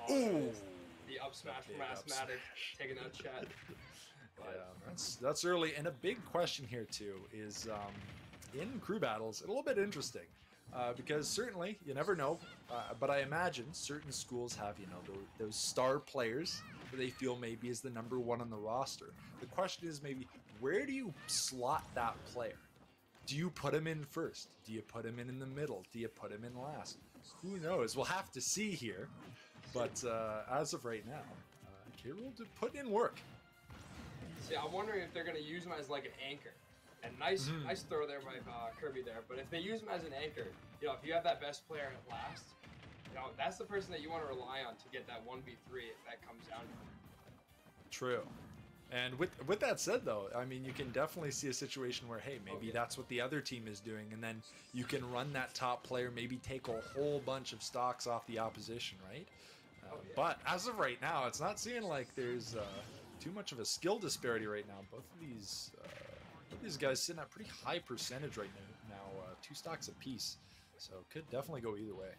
Ooh! The up smash from Asthmatic, taking that chat. Yeah, that's early. And a big question here, too, is in crew battles, a little bit interesting. Because certainly, you never know, but I imagine certain schools have, you know, those star players that they feel maybe is the number one on the roster. The question is maybe, where do you slot that player? Do you put him in first? Do you put him in the middle? Do you put him in last? Who knows? We'll have to see here. But as of right now, K-Rool did put in work. See, I'm wondering if they're going to use him as like an anchor. And nice throw there by Kirby there. But if they use him as an anchor, you know, if you have that best player at last, you know, that's the person that you want to rely on to get that 1v3 if that comes down to it. True. And with that said, though, I mean, you can definitely see a situation where, hey, maybe that's what the other team is doing, and then you can run that top player, maybe take a whole bunch of stocks off the opposition, right? But as of right now, it's not seeming like there's too much of a skill disparity right now. Both of these guys sitting at pretty high percentage right now, 2 stocks apiece. So could definitely go either way.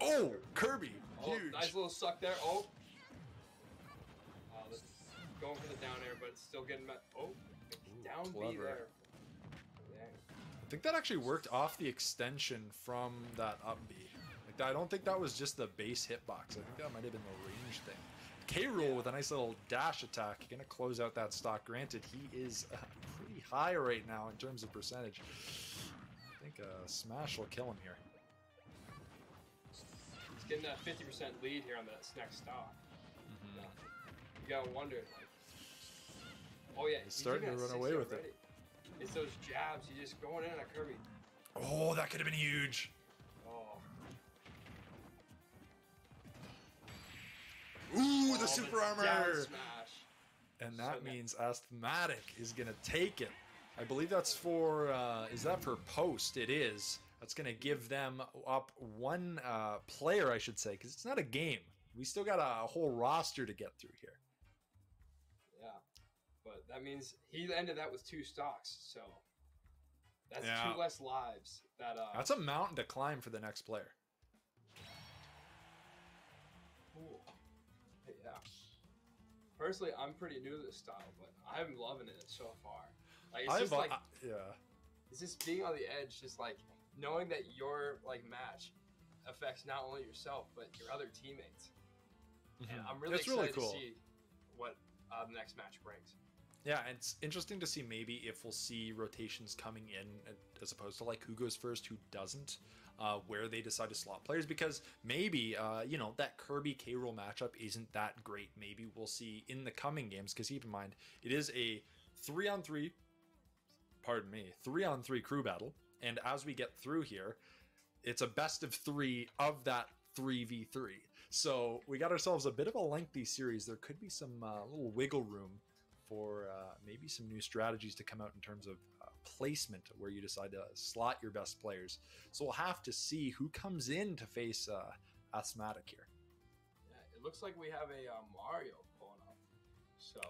Oh, Kirby! Huge! Nice little suck there. Oh! Going for the down air, but it's still getting met. Oh, down B there. Dang. I think that actually worked off the extension from that up B. Like, I don't think that was just the base hitbox. I think that might have been the range thing. K-Rool with a nice little dash attack, gonna close out that stock. Granted, he is pretty high right now in terms of percentage. I think a smash will kill him here. He's getting that 50% lead here on this next stock. You gotta wonder, like, oh yeah, he's starting to run away with it. It's those jabs. He's just going in at Kirby. Oh, that could have been huge. Oh. Ooh, the super armor! Down smash. And that means Asthmatic is going to take it. I believe that's for, is that for post? It is. That's going to give them up one player, I should say, because it's not a game. We still got a whole roster to get through here. Yeah, but that means he ended that with 2 stocks, so that's 2 less lives. That's a mountain to climb for the next player. Cool. Yeah. Personally, I'm pretty new to this style, but I'm loving it so far. Like, it's just like, it's just being on the edge, just like knowing that your like match affects not only yourself but your other teammates. And I'm really excited to see what the next match brings. Yeah, and it's interesting to see maybe if we'll see rotations coming in as opposed to like who goes first, who doesn't, where they decide to slot players, because maybe, you know, that Kirby K-Rool matchup isn't that great. Maybe we'll see in the coming games, because keep in mind, it is a 3-on-3 crew battle, and as we get through here, it's a best of 3 of that 3v3. So we got ourselves a bit of a lengthy series. There could be some little wiggle room for maybe some new strategies to come out in terms of placement, where you decide to slot your best players. So we'll have to see who comes in to face Asthmatic here. Yeah, it looks like we have a Mario pulling up. So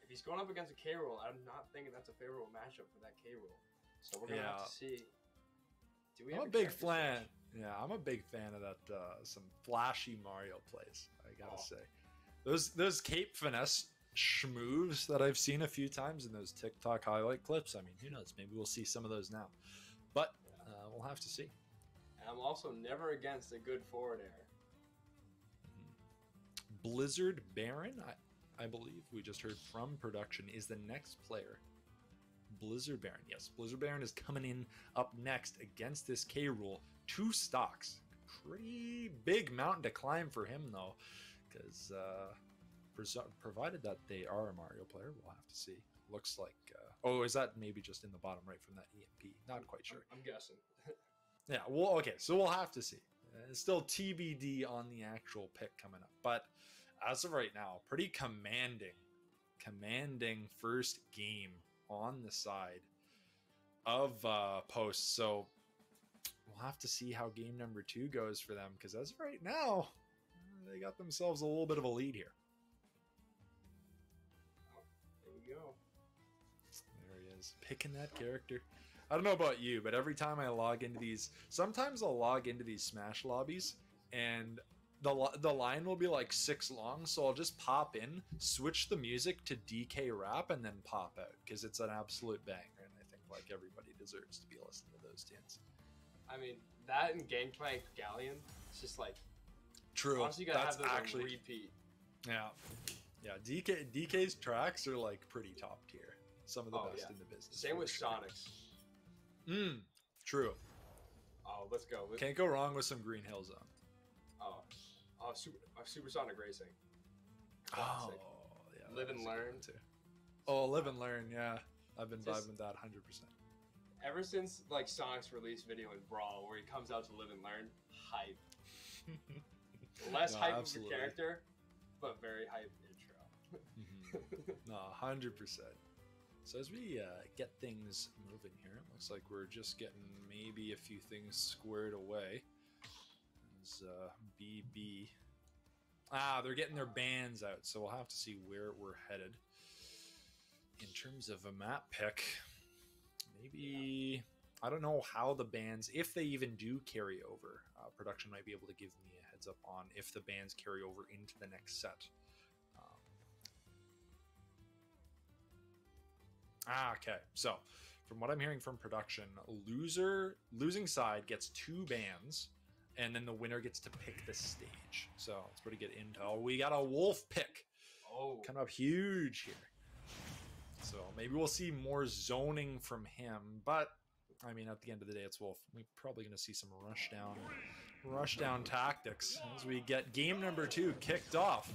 if he's going up against a K-Rool, I'm not thinking that's a favorable matchup for that K-Rool. So we're gonna have to see. Do we have I'm a big fan. Yeah, I'm a big fan of that. Some flashy Mario plays, I gotta say. Those cape finesse schmoves that I've seen a few times in those TikTok highlight clips. I mean, who knows? Maybe we'll see some of those now. But we'll have to see. And I'm also never against a good forward air. Blizzard Baron, I believe we just heard from production, is the next player. Blizzard Baron, yes. Blizzard Baron is coming in up next against this K-Rool. 2 stocks. Pretty big mountain to climb for him, though, because provided that they are a Mario player, we'll have to see. Looks like... oh, is that maybe just in the bottom right from that EMP? Not quite sure. I'm guessing. Yeah, well, okay, so we'll have to see. It's still TBD on the actual pick coming up. But as of right now, pretty commanding first game on the side of post. So we'll have to see how game number 2 goes for them, because as of right now, they got themselves a little bit of a lead here. There we go. There he is, picking that character. I don't know about you, but every time I log into these, sometimes I'll log into these Smash lobbies and the line will be like 6 long, so I'll just pop in, switch the music to DK rap, and then pop out because it's an absolute banger, and I think like everybody deserves to be listening to those tunes. I mean, that and Gangplank Galleon, it's just like true. Honestly, you gotta That's have those actually on repeat. Yeah. DK's tracks are like pretty top tier. Some of the best in the business. Same with Sonics. True. Oh, let's go. Can't go wrong with some Green Hill Zone. Supersonic Racing. Classic. Oh, yeah. Live and Learn. Too. Oh, Live and Learn, yeah. I've been vibing with that 100%. Ever since like Sonic's release video in Brawl, where he comes out to Live and Learn, hype. Less hype absolutely. of a character, but very hype intro. No, 100%. So as we get things moving here, it looks like we're just getting maybe a few things squared away. As BB... they're getting their bands out, so we'll have to see where we're headed. In terms of a map pick, maybe... I don't know how the bands, if they even do carry over. Production might be able to give me a heads up on if the bands carry over into the next set. Okay, so from what I'm hearing from production, losing side gets 2 bands, and then the winner gets to pick the stage. So it's pretty good intel. We got a Wolf pick. Oh, Coming up huge here. So maybe we'll see more zoning from him, but I mean, at the end of the day, it's Wolf. We're probably going to see some rush down tactics as we get game number 2 kicked off.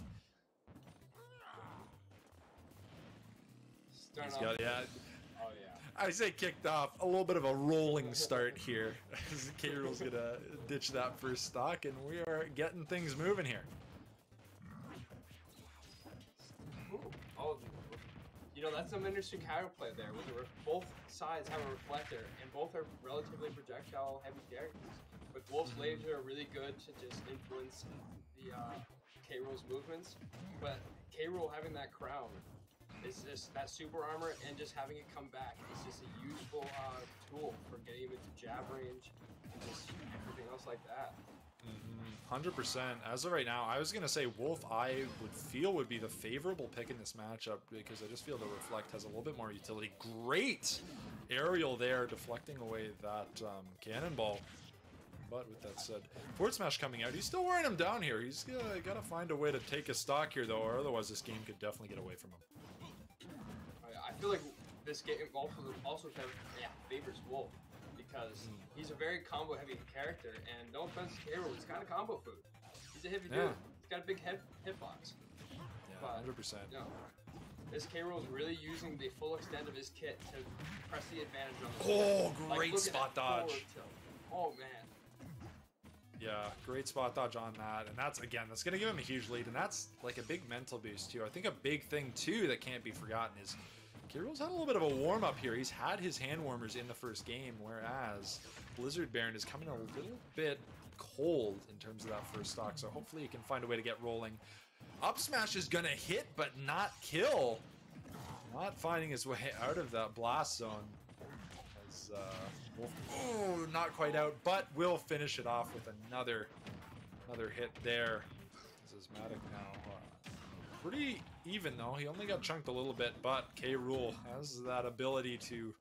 He's got, Oh yeah. I say kicked off. A little bit of a rolling start here. K-Rool's going to ditch that first stock, and we are getting things moving here. Oh, you know, that's some interesting counterplay there. Both sides have a reflector, and both are relatively projectile-heavy characters. With Wolf's laser, really good to just influence the K-Rool's movements, but K-Rool having that crown is just that super armor, and just having it come back is just a useful tool for getting him into jab range and just everything else like that. 100%. As of right now, I was going to say Wolf I would feel would be the favorable pick in this matchup because I just feel the Reflect has a little bit more utility. Great aerial there, deflecting away that cannonball. But with that said, Forward Smash coming out. He's still wearing him down here. He's got to find a way to take a stock here, though, or otherwise this game could definitely get away from him. I feel like this game also favors Wolf because he's a very combo-heavy character, and no offense to K-Rool, he's kind of combo food. He's a heavy dude. He's got a big hitbox. Yeah, but, 100%. You know, this K-Rool is really using the full extent of his kit to press the advantage on the great spot dodge. Oh, man. Yeah, great spot dodge on that, and that's going to give him a huge lead, and that's like a big mental boost too. I think a big thing too that can't be forgotten is K-Rool's had a little bit of a warm-up here. He's had his hand warmers in the first game, whereas Blizzard Baron is coming a little bit cold in terms of that first stock, so hopefully he can find a way to get rolling. Up smash is gonna hit, but not kill. Not finding his way out of that blast zone. As Wolf, not quite out, but will finish it off with another hit there. ECAC now pretty even though. He only got chunked a little bit, but K-Rool has that ability to,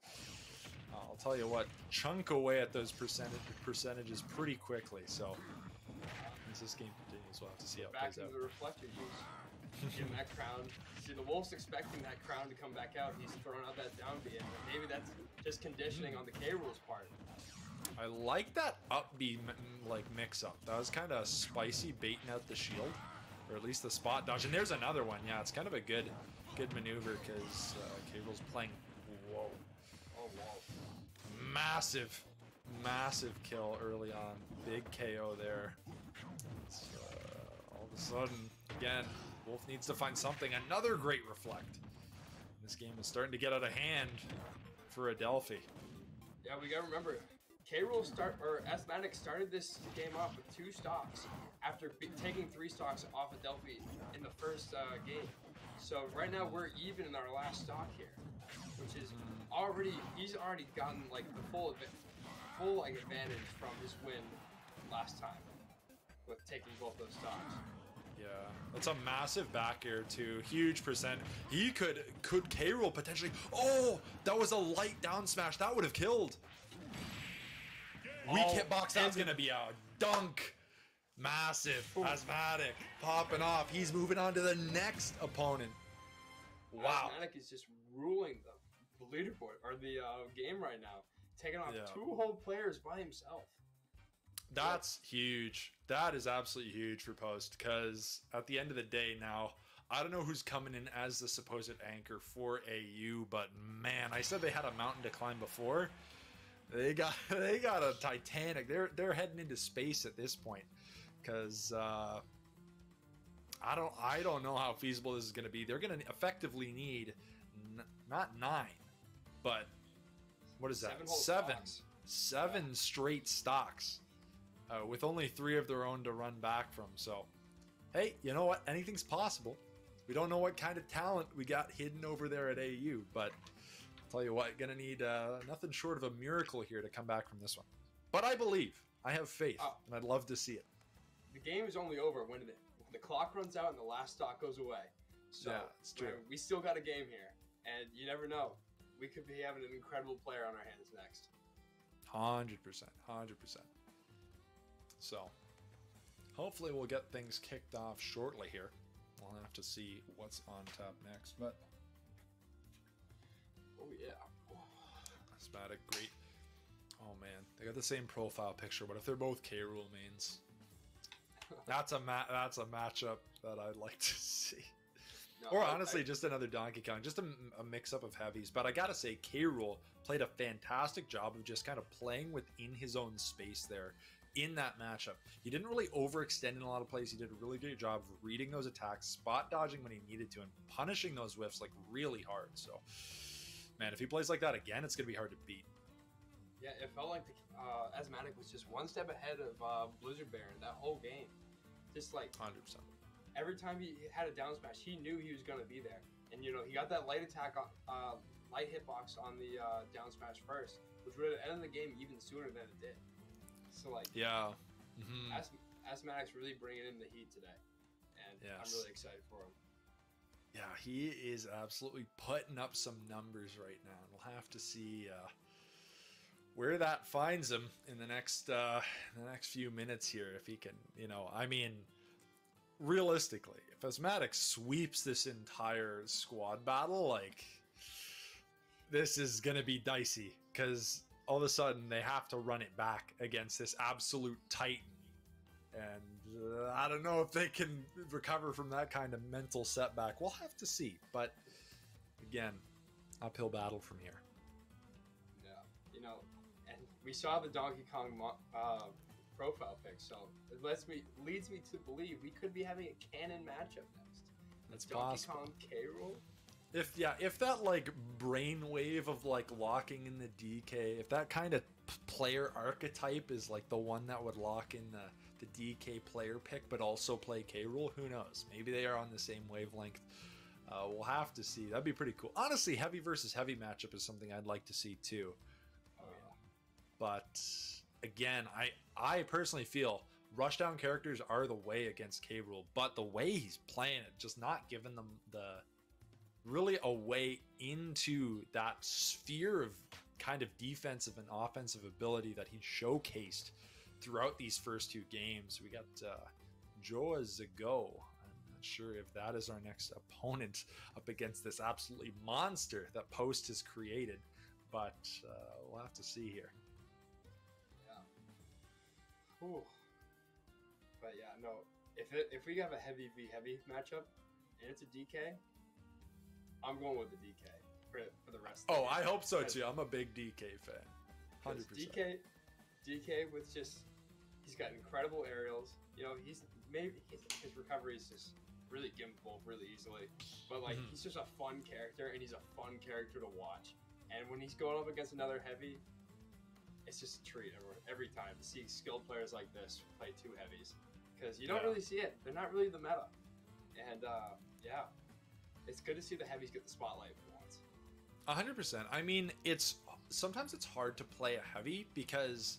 I'll tell you what, chunk away at those percentages pretty quickly. So as this game continues, we'll have to see how it plays out. Back to the reflector use. Getting that crown. See, the Wolf's expecting that crown to come back out. He's throwing out that down B, and maybe that's just conditioning on the K-Rool's part. I like that up B mix-up. That was kind of spicy, baiting out the shield, or at least the spot dodge. And there's another one. Yeah, it's kind of a good maneuver because K-Rool's playing. Whoa! Oh wow! Massive kill early on. Big KO there. It's, all of a sudden, again, Wolf needs to find something. Another great reflect. This game is starting to get out of hand for Adelphi. Yeah, we gotta remember, K-Rool ECAC started this game off with 2 stocks after taking 3 stocks off Adelphi in the first game. So right now we're even in our last stock here, which is he's already gotten like the full advantage from his win last time with taking both those stocks. Yeah, that's a massive back air too. Huge percent. He could K-Rool potentially. Oh, that was a light down smash. That would have killed. Weak hitbox. That's gonna be a dunk. Massive. Asthmatic popping off. He's moving on to the next opponent. Wow. Asthmatic is just ruling the leaderboard or the game right now, taking off 2 whole players by himself. That's huge. That is absolutely huge for Post, because at the end of the day now, I don't know who's coming in as the supposed anchor for AU, but man, I said they had a mountain to climb before. They got a Titanic. They're heading into space at this point, because I don't know how feasible this is going to be. They're going to effectively need not 9, but what is that? 7 straight stocks. With only 3 of their own to run back from. So, hey, you know what? Anything's possible. We don't know what kind of talent we got hidden over there at AU, but I'll tell you what, gonna need nothing short of a miracle here to come back from this one. But I believe, I have faith, and I'd love to see it. The game is only over when the clock runs out and the last stock goes away. So, yeah, it's true. We still got a game here, and you never know. We could be having an incredible player on our hands next. 100%. So, hopefully we'll get things kicked off shortly here. We'll have to see what's on tap next, but... Oh, yeah. Asthmatic, great. Oh, man. They got the same profile picture, but if they're both K-Rool mains, that's a matchup that I'd like to see. No, or honestly, just another Donkey Kong, just a mix-up of heavies. But I gotta say, K-Rool played a fantastic job of just kind of playing within his own space there in that matchup. He didn't really overextend in a lot of plays. He did a really good job of reading those attacks, spot dodging when he needed to, and punishing those whiffs like really hard. So, man, if he plays like that again, it's gonna be hard to beat. Yeah, it felt like Asthmatic was just one step ahead of Blizzard Baron that whole game. Just like 100%. Every time he had a down smash, he knew he was gonna be there. And you know, he got that light attack, light hitbox on the down smash first, which would have ended the game even sooner than it did. So like, yeah, Asthmatic's really bringing in the heat today, and I'm really excited for him. Yeah, he is absolutely putting up some numbers right now, and we'll have to see where that finds him in the next few minutes here. If he can, you know, I mean, realistically, if Asthmatic sweeps this entire squad battle, like, this is gonna be dicey, because all of a sudden they have to run it back against this absolute titan, and I don't know if they can recover from that kind of mental setback. We'll have to see, but again, uphill battle from here. Yeah, you know, and we saw the Donkey Kong profile pic, so it leads me to believe we could be having a canon matchup next. That's Donkey possible. Kong K-Rool. If that like brainwave of like locking in the DK, if that kind of player archetype is like the one that would lock in the DK player pick, but also play K-Rool, who knows? Maybe they are on the same wavelength. We'll have to see. That'd be pretty cool. Honestly, heavy versus heavy matchup is something I'd like to see too. Oh yeah. But again, I personally feel rushdown characters are the way against K-Rool, but the way he's playing it, just not giving them really a way into that sphere of kind of defensive and offensive ability that he showcased throughout these first 2 games. We got Johs a go. I'm not sure if that is our next opponent up against this absolutely monster that Post has created, but we'll have to see here. Yeah. Ooh. But yeah, no. If we have a heavy v heavy matchup and it's a DK, I'm going with the DK for the rest. Oh, I hope so too. I'm a big DK fan. 100%. DK with just, he's got incredible aerials. You know, his recovery is just really gimbal really easily. But like, he's just a fun character, and he's a fun character to watch. And when he's going up against another heavy, it's just a treat every time to see skilled players like this play 2 heavies, because you don't really see it. They're not really the meta, and yeah. It's good to see the heavies get the spotlight for once. 100%. I mean, sometimes it's hard to play a heavy because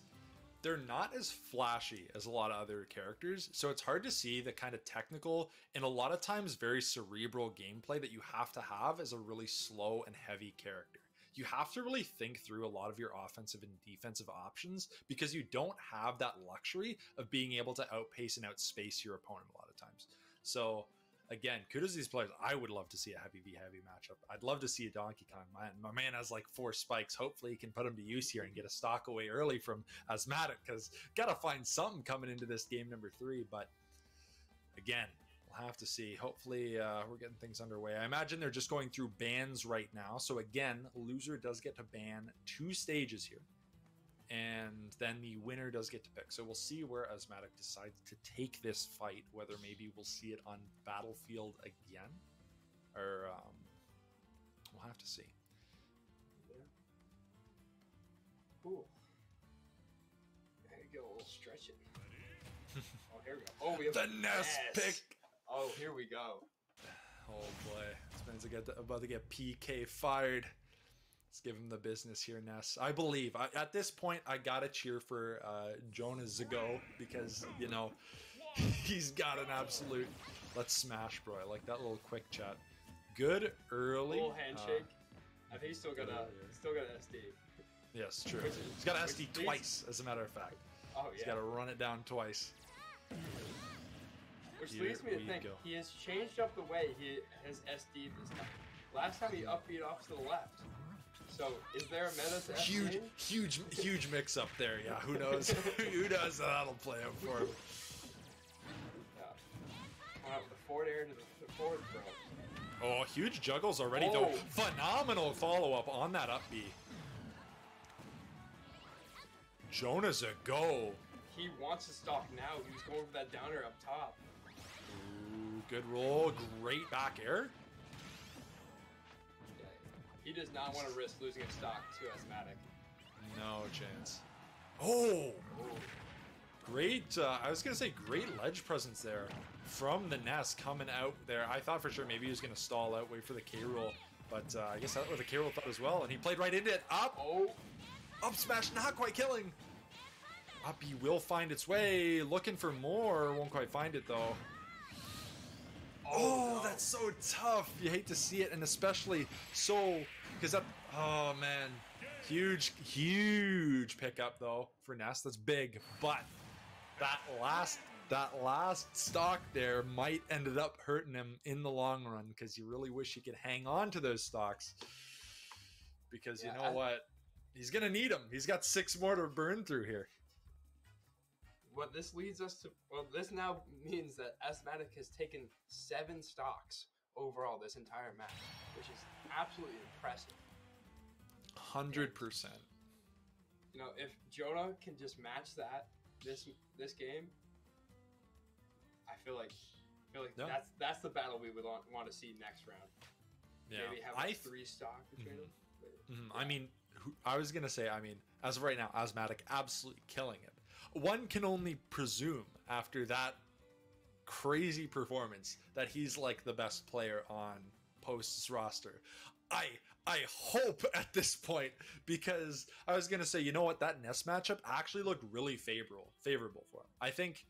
they're not as flashy as a lot of other characters, so it's hard to see the kind of technical and a lot of times very cerebral gameplay that you have to have as a really slow and heavy character. You have to really think through a lot of your offensive and defensive options because you don't have that luxury of being able to outpace and outspace your opponent a lot of times. So again, kudos to these players. I would love to see a heavy v heavy matchup. I'd love to see a Donkey Kong. My man has like 4 spikes. Hopefully he can put them to use here and get a stock away early from Asthmatic, because got to find something coming into this game number 3. But again, we'll have to see. Hopefully we're getting things underway. I imagine they're just going through bans right now. So again, loser does get to ban 2 stages here. And then the winner does get to pick. So we'll see where Asthmatic decides to take this fight, whether maybe we'll see it on Battlefield again, or we'll have to see. Yeah. Cool. There you go, a little stretching. Oh, here we go. Oh, we have the nest pick. Oh, here we go. Oh boy, this man's about to get PK fired. Let's give him the business here, Ness. I believe. At this point, I gotta cheer for Jonas Zago because, you know, he's got an absolute... Let's smash, bro. I like that little quick chat. Good early... Little handshake. I think he's still got SD. Yes, true. He's got SD twice, as a matter of fact. Oh, yeah. He's got to run it down twice. Which leads me to think, he has changed up the way he has SD this time. Last time he up beat off to the left. So, is there a meta to huge mix up there. Yeah, who knows? Who knows how that'll play out for him? Yeah. Wow, the forward air to the forward throw. Oh, huge juggles already, though. Phenomenal follow-up on that up B. Jonas a go. He wants to stop now. He was going for that downer up top. Ooh, good roll. Great back air. He does not want to risk losing a stock to Asthmatic. No chance. Oh! Great, I was going to say great ledge presence there from the nest coming out there. I thought for sure maybe he was going to stall out, wait for the K-roll. But I guess that's what the K-roll thought as well. And he played right into it. Up! Oh! Up smash, not quite killing. Up he will find its way. Looking for more. Won't quite find it though. Oh, no. That's so tough. You hate to see it, and especially so because that. Oh man, huge pickup though for Ness. That's big, but that last stock there might ended up hurting him in the long run because you really wish he could hang on to those stocks because you know what, he's gonna need them. He's got 6 more to burn through here. What this leads us to, well, this now means that Asthmatic has taken 7 stocks overall this entire match, which is absolutely impressive. 100%. You know, if Jonah can just match that this game, I feel like that's the battle we would want to see next round. Yeah, maybe have a 3 stock between them. Yeah. I mean, I was gonna say, as of right now, Asthmatic absolutely killing it. One can only presume after that crazy performance that he's like the best player on Post's roster. I hope at this point, because I was gonna say, you know what, that Nest matchup actually looked really favorable for him. I think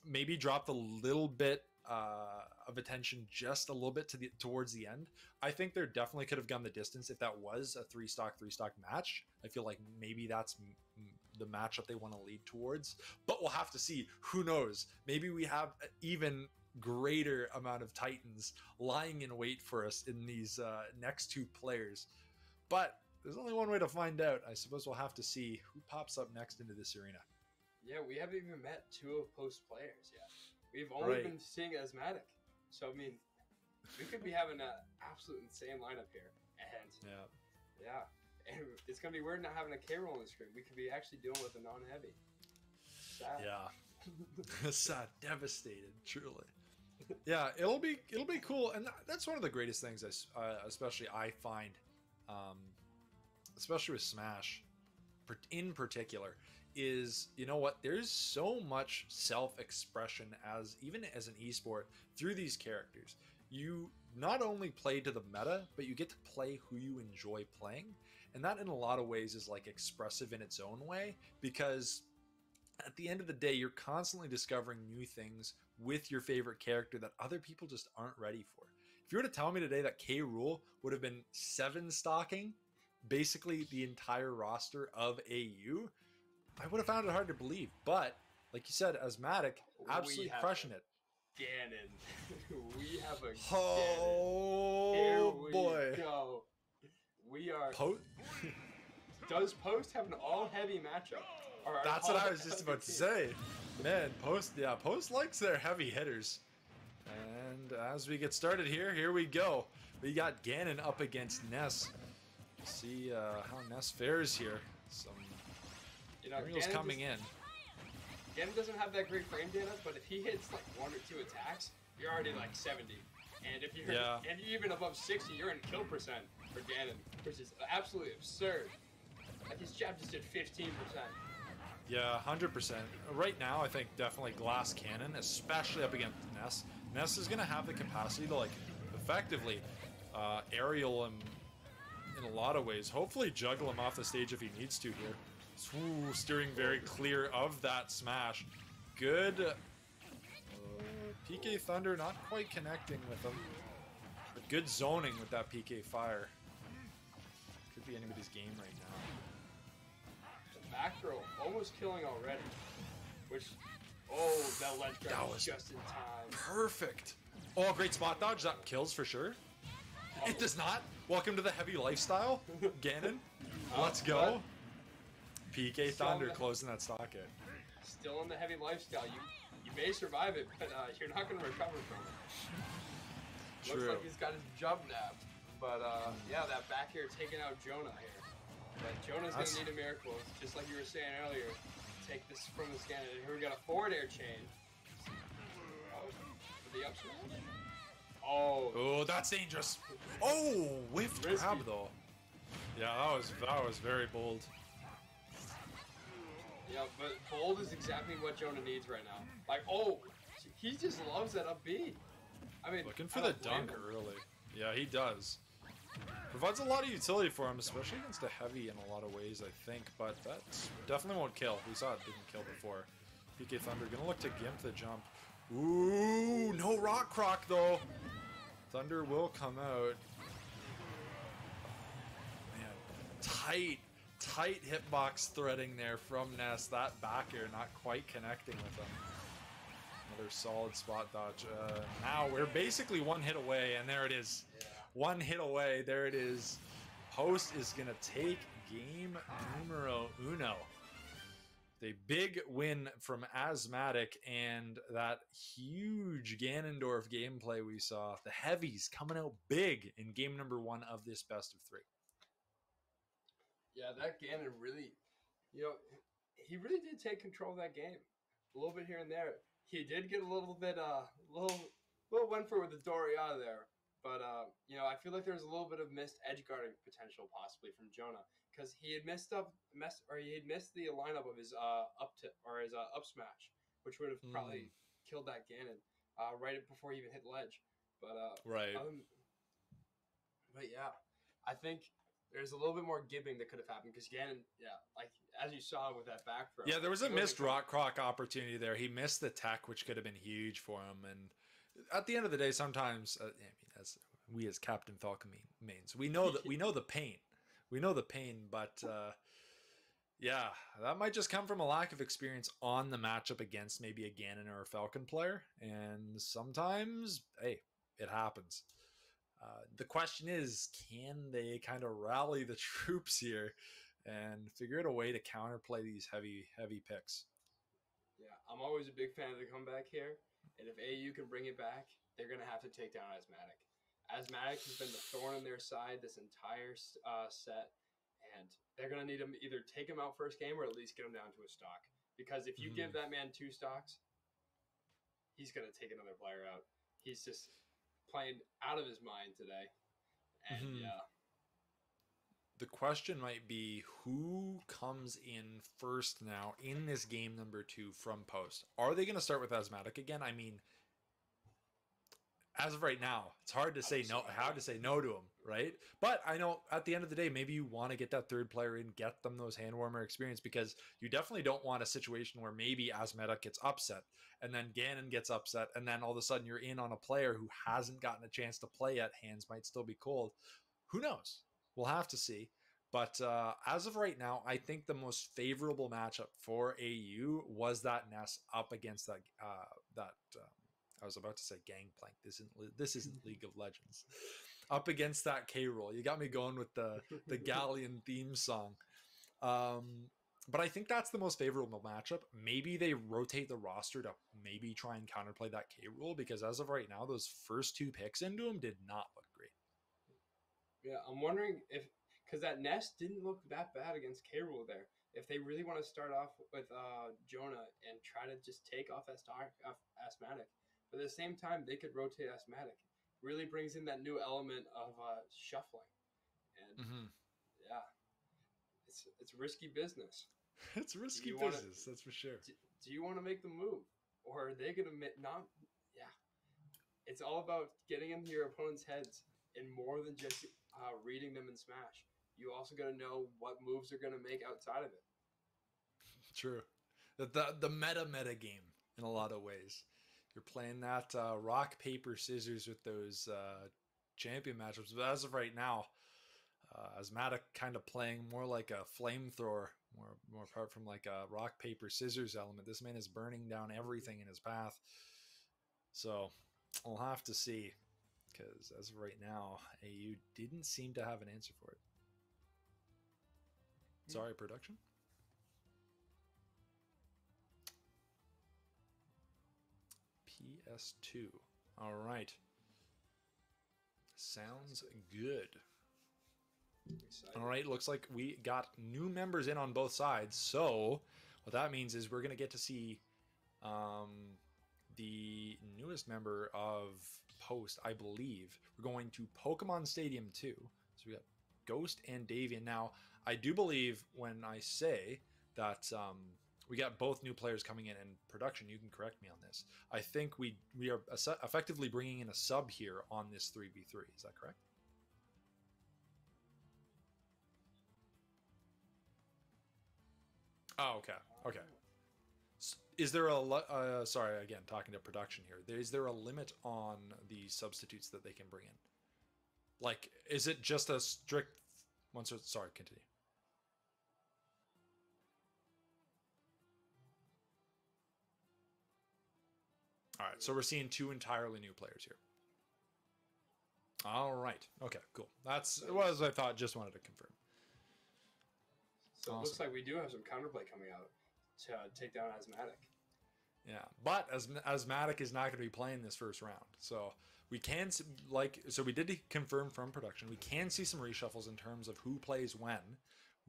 maybe dropped a little bit of attention just a little bit towards the end. I think there definitely could have gone the distance if that was a 3 stock match. I feel like maybe that's the matchup they want to lead towards, but we'll have to see. Who knows? Maybe we have an even greater amount of Titans lying in wait for us in these next 2 players. But there's only one way to find out. I suppose we'll have to see who pops up next into this arena. Yeah, we haven't even met 2 of Post players yet. We've only been seeing Asthmatic. So, I mean, we could be having an absolute insane lineup here. And, yeah. And it's going to be weird not having a K-roll on the screen. We could be actually dealing with a non-heavy. Sad. Yeah. Sad. Devastated, truly. Yeah, it'll be cool. And that's one of the greatest things, especially I find, especially with Smash in particular, is, you know what, there's so much self-expression even as an esport through these characters. You not only play to the meta, but you get to play who you enjoy playing, and that in a lot of ways is like expressive in its own way, because at the end of the day, you're constantly discovering new things with your favorite character that other people just aren't ready for. If you were to tell me today that Rool would have been 7-stocking basically the entire roster of AU, I would have found it hard to believe. But like you said, Asthmatic, absolutely crushing it. Ganon. We have a oh, Ganon. Here we boy. go. We are... Does Post have an all-heavy matchup? That's what I was just about to say. Man, Post likes their heavy hitters. And as we get started here we go. We got Ganon up against Ness. See how Ness fares here. Some Ganon coming in. Ganon doesn't have that great frame data, but if he hits like 1 or 2 attacks, you're already like 70. And if you're even above 60, you're in kill percent for Ganon, which is absolutely absurd. Like his jab just did 15%. Yeah, 100%. Right now, I think definitely Glass Cannon, especially up against Ness. Ness is going to have the capacity to, like, effectively aerial him in a lot of ways. Hopefully juggle him off the stage if he needs to here. Ooh, steering very clear of that smash. Good. PK Thunder not quite connecting with him. But good zoning with that PK Fire. Could be anybody's game right now. Back throw almost killing already, which, that ledge guard was just in time. Perfect. Oh, great spot dodge. That kills for sure. It does not. Welcome to the heavy lifestyle, Ganon. Let's go. PK Thunder closing that stock hit. Still in the heavy lifestyle. You may survive it, but you're not going to recover from it. True. Looks like he's got his jump nap. But yeah, that back here taking out Jonah here. But Jonah's going to need a miracle, just like you were saying earlier. Take this from this Ganon. Here we got a forward air chain. For the up smash. Oh, that's dangerous. Oh, whiffed grab though. Yeah, that was very bold. Yeah, but bold is exactly what Jonah needs right now. Like, he just loves that up B. I mean, looking for the dunk early. Yeah, he does. Provides a lot of utility for him, especially against a heavy in a lot of ways, I think. But that definitely won't kill. We saw it didn't kill before. PK Thunder gonna look to gimp the jump. Ooh, no rock croc though. Thunder will come out. Man, tight hitbox threading there from Ness. That back air not quite connecting with him. Another solid spot dodge. Now we're basically one hit away, and there it is. Yeah. One hit away. There it is. Post is going to take game numero uno. The big win from Asthmatic and that huge Ganondorf gameplay we saw. The heavies coming out big in game number 1 of this best of 3. Yeah, that Ganon really, he really did take control of that game. A little bit here and there. He did get a little bit, little went for with the Dory out of there. But, I feel like there was a little bit of missed edge guarding potential possibly from Jonah. Because he had missed the lineup of his up smash, which would have probably killed that Ganon right before he even hit ledge. But right. But yeah, I think there's a little bit more gibbing that could have happened because Ganon, like as you saw with that back throw. Yeah, there was a missed rock croc opportunity there. He missed the tech, which could have been huge for him. And at the end of the day, sometimes as we as Captain Falcon mains, we know the pain. We know the pain, but yeah, that might just come from a lack of experience on the matchup against maybe a Ganon or a Falcon player. And sometimes, hey, it happens. The question is, can they kind of rally the troops here and figure out a way to counterplay these heavy picks? Yeah, I'm always a big fan of the comeback here. And if AU can bring it back, they're going to have to take down Asthmatic. Asthmatic has been the thorn on their side this entire set, and they're going to need to either take him out first game or at least get him down to a stock. Because if you give that man 2 stocks, he's going to take another player out. He's just playing out of his mind today. And yeah. The question might be who comes in first now in this game number 2 from Post. Are they going to start with Asthmatic again? I mean, as of right now, it's hard to say no. How to say no to him, right? But I know at the end of the day, maybe you want to get that third player in, get them those hand warmer experience, because you definitely don't want a situation where maybe Asthmatic gets upset and then Ganon gets upset, and then all of a sudden you're in on a player who hasn't gotten a chance to play yet. Hands might still be cold. Who knows? We'll have to see. But as of right now, I think the most favorable matchup for AU was that Ness up against that I was about to say Gangplank. This isn't League of Legends. Up against that K Rool. You got me going with the Galleon theme song. But I think that's the most favorable matchup. Maybe they rotate the roster to maybe try and counterplay that K Rool, because as of right now, those first 2 picks into him did not look great. Yeah, I'm wondering if, because that Nest didn't look that bad against K Rool there. If they really want to start off with Jonah and try to just take off Asthmatic, but at the same time, they could rotate Asthmatic. Really brings in that new element of shuffling. And yeah, it's risky business. It's risky business, that's for sure. Do you want to make the move? Or are they going to not? Yeah. It's all about getting into your opponent's heads and more than just reading them in Smash. You also got to know what moves they're going to make outside of it. True. The meta game in a lot of ways. You're playing that rock, paper, scissors with those champion matchups. But as of right now, Asthmatic kind of playing more like a flamethrower, more apart from like a rock, paper, scissors element. This man is burning down everything in his path. So we'll have to see, because as of right now, AU didn't seem to have an answer for it. Sorry, production. PS2. All right. Sounds good. Excited. All right. Looks like we got new members in on both sides. So what that means is we're going to get to see the newest member of Post, I believe. We're going to Pokemon Stadium 2. So we got Ghost and Davian. Now, I do believe when I say that we got both new players coming in production, you can correct me on this. I think we are effectively bringing in a sub here on this 3v3. Is that correct? Oh, okay. Okay. Is there a sorry, again, talking to production here. Is there a limit on the substitutes that they can bring in? Like, is it just a strict once? Sorry, continue. All right, so we're seeing 2 entirely new players here. All right. Okay, cool. That's as I thought. Just wanted to confirm. So awesome. It looks like we do have some counterplay coming out to take down Asthmatic. Yeah, but Asthmatic is not going to be playing this first round. So we can, so we did confirm from production, we can see some reshuffles in terms of who plays when.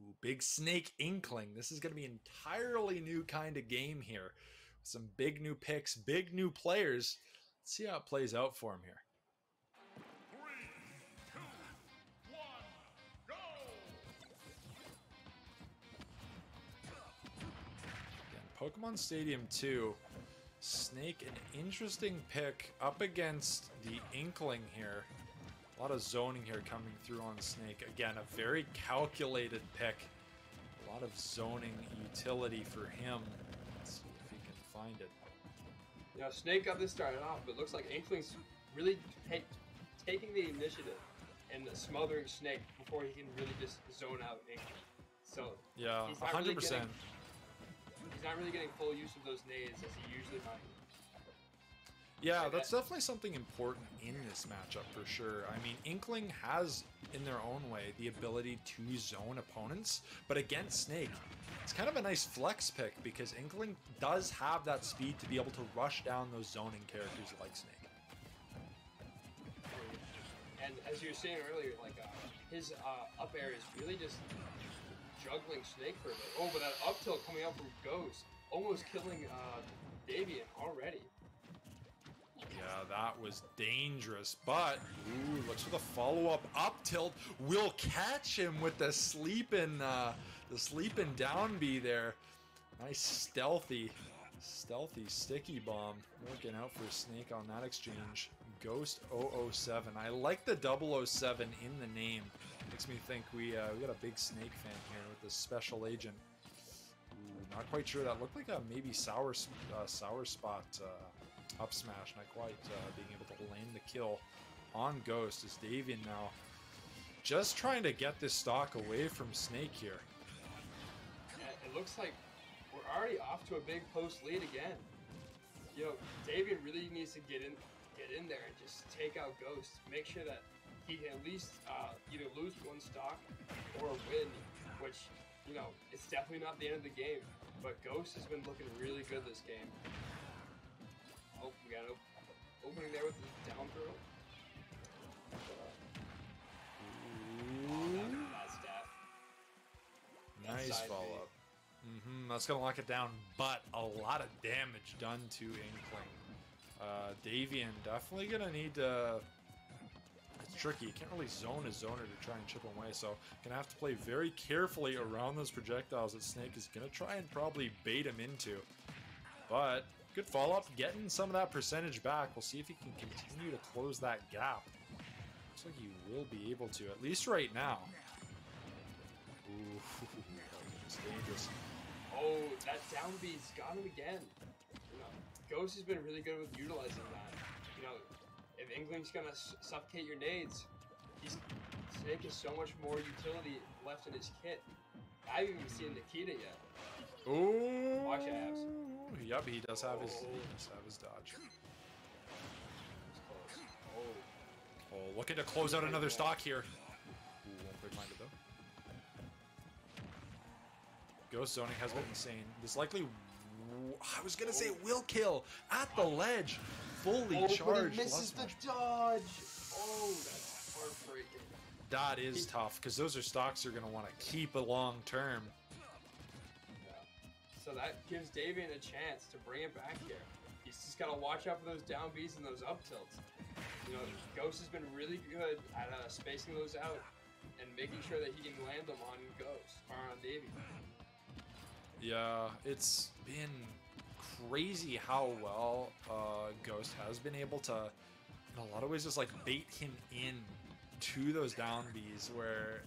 Ooh, big Snake Inkling. This is going to be an entirely new kind of game here. Some big new picks, big new players. Let's see how it plays out for him here. 3, 2, 1, go! Again, Pokemon Stadium 2. Snake, an interesting pick up against the Inkling here. A lot of zoning here coming through on Snake. Again, a very calculated pick. A lot of zoning utility for him. Let's see if he can find it. Yeah, Snake got this started off, but it looks like Inkling's really taking the initiative and smothering Snake before he can really just zone out Inkling. So yeah, he's 100%. He's not really getting full use of those nades as he usually might. Yeah, that's definitely something important in this matchup for sure. I mean, Inkling has, in their own way, the ability to zone opponents, but against Snake, it's kind of a nice flex pick because Inkling does have that speed to be able to rush down those zoning characters like Snake. And as you were saying earlier, like his up air is really just juggling Snake for a bit. Oh, but that up tilt coming out from Ghost, almost killing Davian already. Yeah, that was dangerous, but ooh, looks for the follow-up up tilt. Will catch him with the sleeping down B there. Nice stealthy sticky bomb. Working out for Snake on that exchange. Ghost 007. I like the 007 in the name. Makes me think we got a big Snake fan here with this special agent. Ooh, not quite sure. That looked like a maybe sour spot up smash. Not quite being able to land the kill on Ghost. Is Davian now just trying to get this stock away from Snake here. Yeah, it looks like we're already off to a big post lead again. You know, Davian really needs to get in there and just take out Ghost. Make sure that he can at least either lose one stock or win, which, you know, it's definitely not the end of the game. But Ghost has been looking really good this game. Oh, we got an opening there with the down throw. That's death. Nice follow-up. That's going to lock it down, but a lot of damage done to Inkling. Davian definitely going to need to... It's tricky. You can't really zone a zoner to try and chip him away, so going to have to play very carefully around those projectiles that Snake is going to try and probably bait him into. But good follow-up, getting some of that percentage back. We'll see if he can continue to close that gap. Looks like he will be able to, at least right now. Ooh, it's dangerous. Oh, that down B's got him again. You know, Ghost has been really good with utilizing that. You know, if Inkling's gonna suffocate your nades, Snake has so much more utility left in his kit. I haven't even seen Nikita yet. Ooh. Watch abs. Yep, he does have his dodge. Oh, looking to close out another stock here. Ooh, won't break minded though. Ghost zoning has been insane. This likely, I was gonna say, will kill at the ledge. Fully charged. But he misses the dodge. Oh, that's heartbreaking. That is tough because those are stocks you're gonna want to keep a long term. Yeah. So that gives Davian a chance to bring it back here. He's just gotta watch out for those down Bs and those up tilts. You know, Ghost has been really good at spacing those out and making sure that he can land them on Ghost or on Davian. Yeah, it's been crazy how well Ghost has been able to, in a lot of ways, just like bait him in to those down Bs where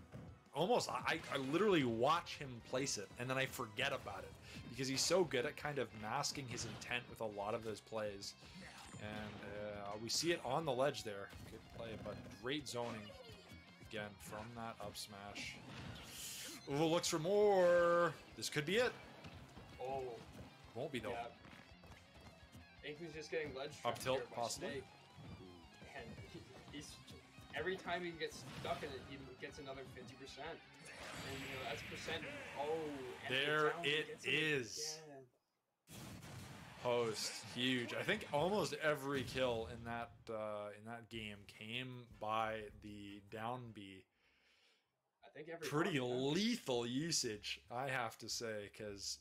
almost I literally watch him place it and then I forget about it because he's so good at kind of masking his intent with a lot of those plays. And we see it on the ledge there. Good play, but great zoning again from that up smash. Ooh, looks for more. This could be it. Oh. Won't be though. Yeah. Inkling's just getting ledge up tilt, possibly. Snake. And he's every time he gets stuck in it, he gets another 50%. And you know that's percent. Oh, there it is. Post huge. I think almost every kill in that game came by the down B. I think every pretty lethal usage, I have to say, because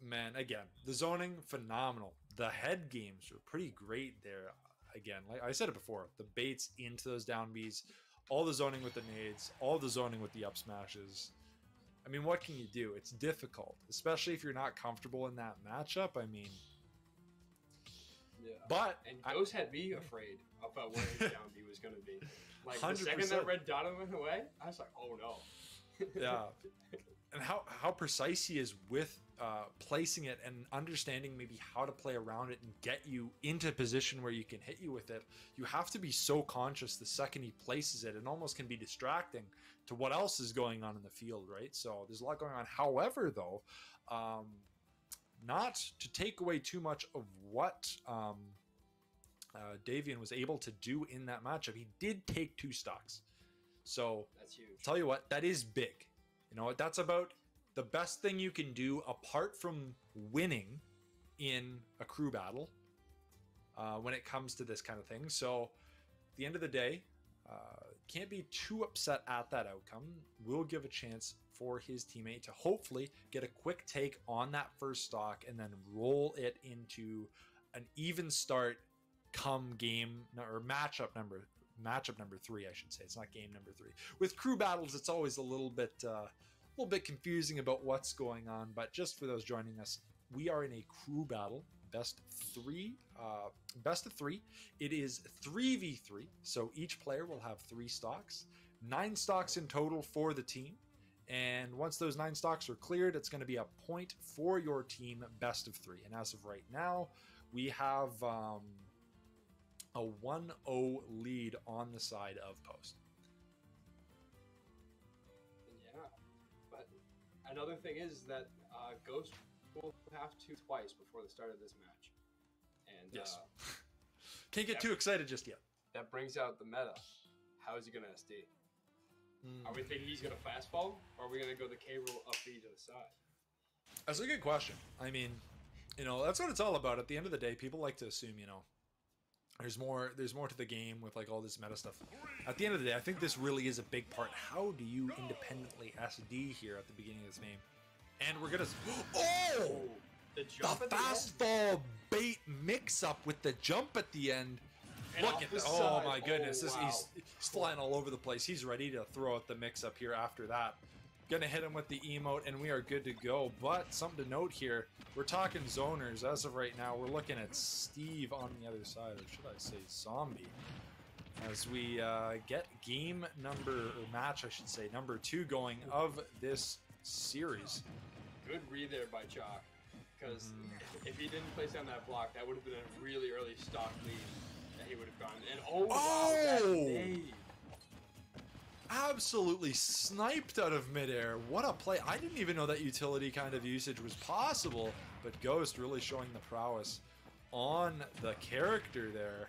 man, again, the zoning phenomenal. The head games were pretty great there. Again, like I said it before, the baits into those down Bs, all the zoning with the nades, all the zoning with the up smashes. I mean, what can you do? It's difficult, especially if you're not comfortable in that matchup. I mean, yeah. But and Ghost had me afraid about where his down B was going to be. Like 100%. The second that red dot went away, I was like, oh no. Yeah. And how precise he is with placing it and understanding maybe how to play around it and get you into a position where you can hit you with it. You have to be so conscious the second he places it. It almost can be distracting to what else is going on in the field, right? So there's a lot going on. However, though, not to take away too much of what Davian was able to do in that matchup, he did take 2 stocks. So that's huge. Tell you what, that is big. You know what? That's about the best thing you can do apart from winning in a crew battle when it comes to this kind of thing. So at the end of the day, can't be too upset at that outcome. Will give a chance for his teammate to hopefully get a quick take on that first stock and then roll it into an even start come game or matchup number 3, I should say. It's not game number 3. With crew battles, it's always a little bit confusing about what's going on, but just for those joining us, we are in a crew battle best of 3. It is 3v3, so each player will have 3 stocks, 9 stocks in total for the team. And once those 9 stocks are cleared, it's going to be a point for your team, best of 3. And as of right now, we have a 1-0 lead on the side of post. Yeah, but another thing is that Ghost will have to twice before the start of this match. And yes. Can't get too excited just yet. That brings out the meta. How is he going to SD? Are we thinking he's going to fastball, or are we going to go the K rule up B to the side? That's a good question. I mean, that's what it's all about. At the end of the day, people like to assume, there's more to the game with like all this meta stuff. At the end of the day, I think this really is a big part. How do you independently SD here at the beginning of this game? And we're gonna the fastball bait mix up with the jump at the end. And look at that. Oh my goodness. Wow. He's flying all over the place. He's ready to throw out the mix up here after that. Gonna hit him with the emote and we are good to go. But something to note here, we're talking zoners. As of right now, we're looking at Steve on the other side, or should I say zombie, as we get game match, I should say, number 2 going of this series. Good read there by Chalk, because if he didn't place down that block, that would have been a really early stock lead that he would have gotten. And wow, that nade. Absolutely sniped out of midair. What a play. I didn't even know that utility kind of usage was possible, but Ghost really showing the prowess on the character there,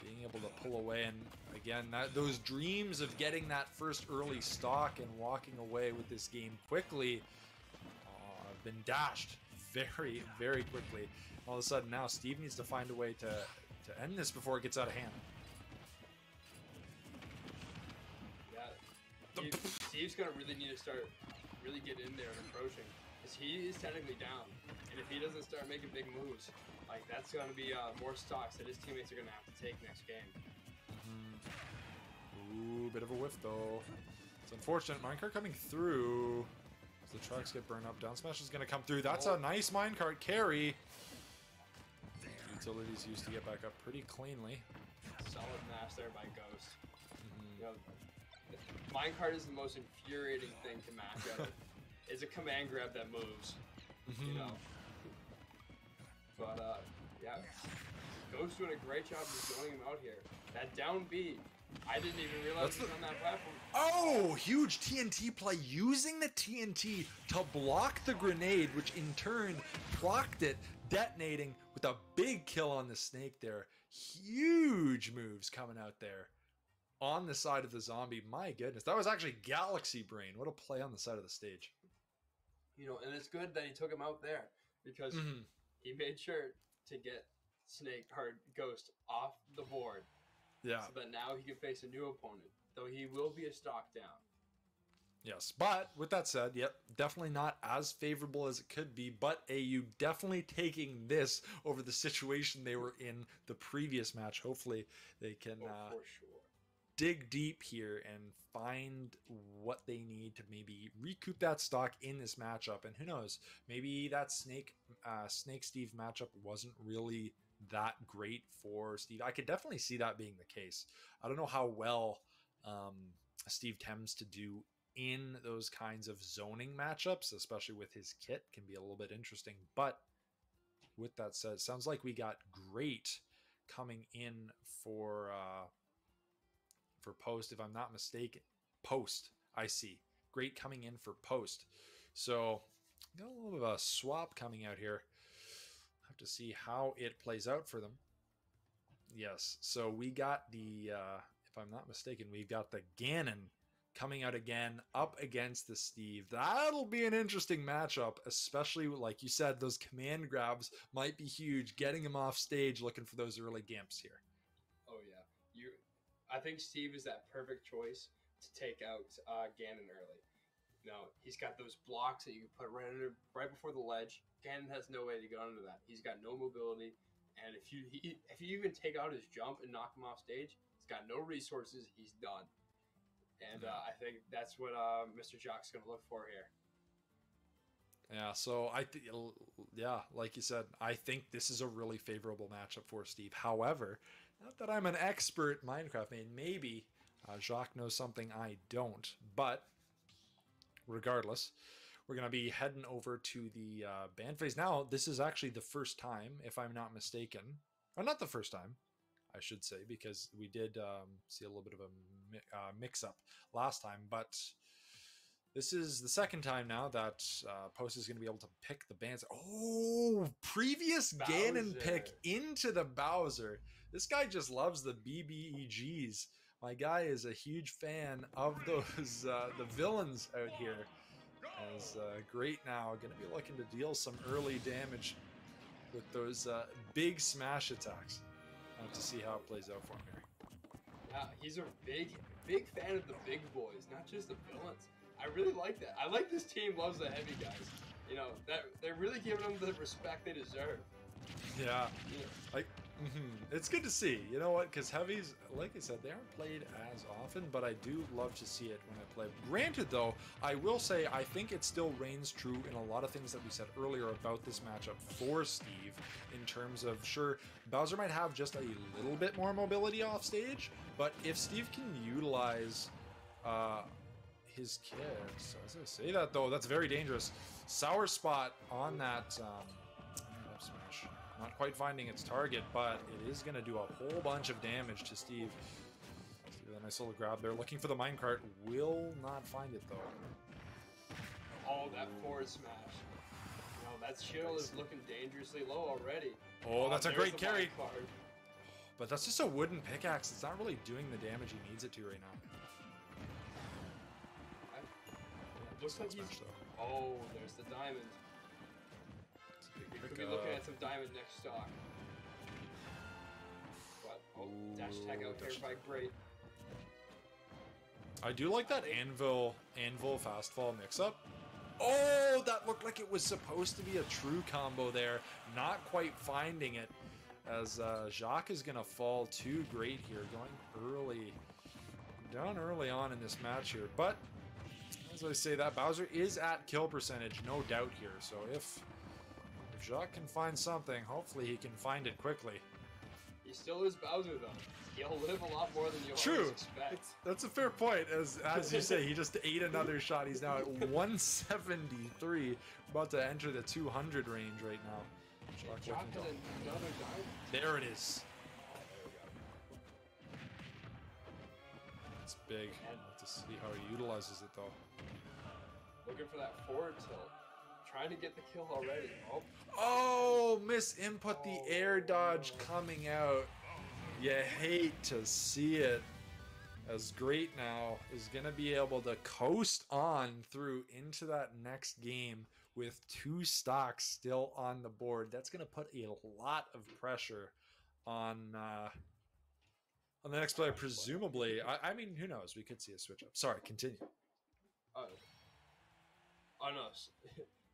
being able to pull away. And again, those dreams of getting that first early stock and walking away with this game quickly have been dashed very, very quickly. All of a sudden now Steve needs to find a way to end this before it gets out of hand. Steve's going to really need to start really get in there and approaching, because he is technically down, and if he doesn't start making big moves, like that's going to be more stocks that his teammates are going to have to take next game. Ooh, bit of a whiff though. It's unfortunate. Minecart coming through. As the trucks get burned up, down smash is going to come through. That's a nice minecart carry. Utilities used to get back up pretty cleanly. Solid mash there by Ghost. Minecart is the most infuriating thing to match out of. It's a command grab that moves, But, yeah. Ghost doing a great job of zoning him out here. That down B, I didn't even realize he was on that platform. Oh, huge TNT play, using the TNT to block the grenade, which in turn procced it, detonating with a big kill on the snake there. Huge moves coming out there on the side of the zombie. My goodness, that was actually Galaxy Brain. What a play on the side of the stage. And it's good that he took him out there, because he made sure to get Ghost off the board. Yeah. So that now he can face a new opponent, though he will be a stock down. Yes, but with that said, yep, definitely not as favorable as it could be, but AU definitely taking this over the situation they were in the previous match. Hopefully they can for sure dig deep here and find what they need to maybe recoup that stock in this matchup. And who knows, maybe that Snake Steve matchup wasn't really that great for Steve. I could definitely see that being the case. I don't know how well Steve tends to do in those kinds of zoning matchups, especially with his kit, can be a little bit interesting. But with that said, sounds like we got great coming in for post, if I'm not mistaken. Post, I see. Great coming in for post. So got a little bit of a swap coming out here. Have to see how it plays out for them. Yes, so we got the, if I'm not mistaken, we've got the Ganon coming out again up against the Steve. That'll be an interesting matchup, especially like you said, those command grabs might be huge. Getting him off stage, looking for those early gamps here. Oh yeah, I think Steve is that perfect choice to take out Ganon early. He's got those blocks that you can put right before the ledge. Ganon has no way to get under that. He's got no mobility, and if you even take out his jump and knock him off stage, he's got no resources. He's done. And I think that's what Mr. Jock's going to look for here. Yeah, so yeah, like you said, I think this is a really favorable matchup for Steve. However, not that I'm an expert Minecraft main, maybe Jacques knows something I don't, but regardless, we're going to be heading over to the band phase. Now, this is actually the first time, if I'm not mistaken, or not the first time, I should say, because we did see a little bit of a mix-up last time, but this is the second time now that Post is going to be able to pick the bands. Oh, previous Bowser. Ganon pick into the Bowser. This guy just loves the BBEGs. My guy is a huge fan of those the villains out here. As Great now going to be looking to deal some early damage with those big smash attacks. To see how it plays out for him here. Yeah, he's a big fan of the big boys, not just the villains. I really like that. I like this team loves the heavy guys. You know, that they're really giving them the respect they deserve. Yeah. Like, it's good to see. You know what? Because heavies, like I said, they aren't played as often, but I do love to see it when I play. Granted, though, I will say I think it still reigns true in a lot of things that we said earlier about this matchup for Steve, in terms of, sure, Bowser might have just a little bit more mobility off stage, but if Steve can utilize his kits, as I say that, though, that's very dangerous. Sour spot on that smash. Not quite finding its target, but it is going to do a whole bunch of damage to Steve. Steve with a nice little grab there. Looking for the minecart. Will not find it, though. Oh, that forward smash. No, that shield is looking dangerously low already. Oh, that's a great carry. Minecart. But that's just a wooden pickaxe. It's not really doing the damage he needs it to right now. Looks like he's... Oh, there's the diamond. We could be looking at some diamond next stock. But, oh, dash tag out here by Great. I do like that anvil fast fall mix-up. Oh, that looked like it was supposed to be a true combo there. Not quite finding it, as Jacques is going to fall to Great here, going down early on in this match here. But, as I say, that Bowser is at kill percentage, no doubt here. So if Jacques can find something, hopefully he can find it quickly. He still is Bowser, though. He'll live a lot more than you always expect. That's a fair point. As you say, he just ate another shot. He's now at 173, about to enter the 200 range right now. Jacques has another diamond. There it is. It's big. I'll have to see how he utilizes it, though. Looking for that forward tilt. Trying to get the kill already. Oh, misinput the air dodge coming out. You hate to see it. As Great now is going to be able to coast on through into that next game with 2 stocks still on the board. That's going to put a lot of pressure on the next player, presumably. I mean, who knows? We could see a switch up. Sorry, continue. Oh no.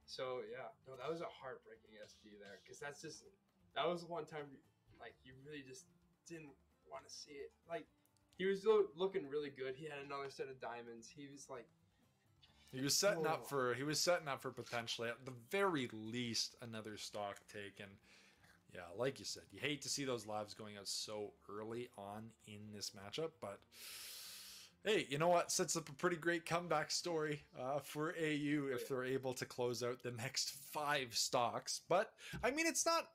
So yeah, no, that was a heartbreaking SD there, because that was the one time like you really just didn't want to see it. Like he was looking really good. He had another set of diamonds. He was setting up for potentially at the very least another stock take. And yeah, like you said, you hate to see those lives going out so early on in this matchup, but hey, you know what? Sets up a pretty great comeback story for AU if they're able to close out the next 5 stocks. But I mean, it's not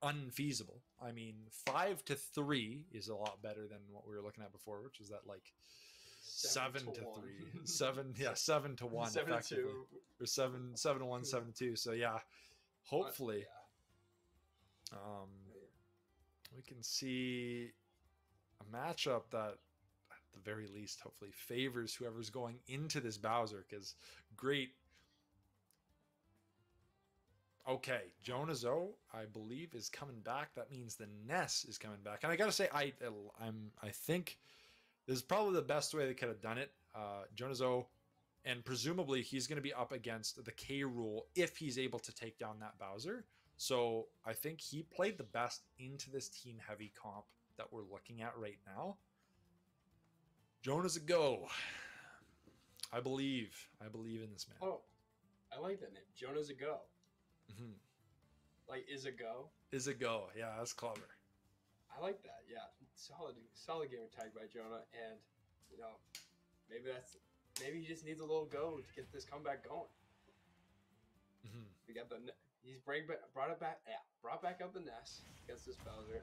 unfeasible. I mean, 5-3 is a lot better than what we were looking at before, which is that like 7-3, 7-1, 7-2, effectively, or 7-1, 7-2. So yeah, hopefully, we can see a matchup that, at the very least, hopefully favors whoever's going into this Bowser, because Great. Okay, Jonas O, I believe, is coming back. That means the Ness is coming back, and I gotta say, I think this is probably the best way they could have done it. Jonas O, and presumably he's going to be up against the K Rool if he's able to take down that Bowser. So I think he played the best into this team heavy comp that we're looking at right now. Jonas a go. I believe in this man. Oh, I like that name. Jonah's a go. Mm-hmm. Like, is a go? Is a go. Yeah, that's clever. I like that. Yeah, solid gamer tag by Jonah, and maybe he just needs a little go to get this comeback going. Mm-hmm. We got he's brought back up the Ness against this Bowser.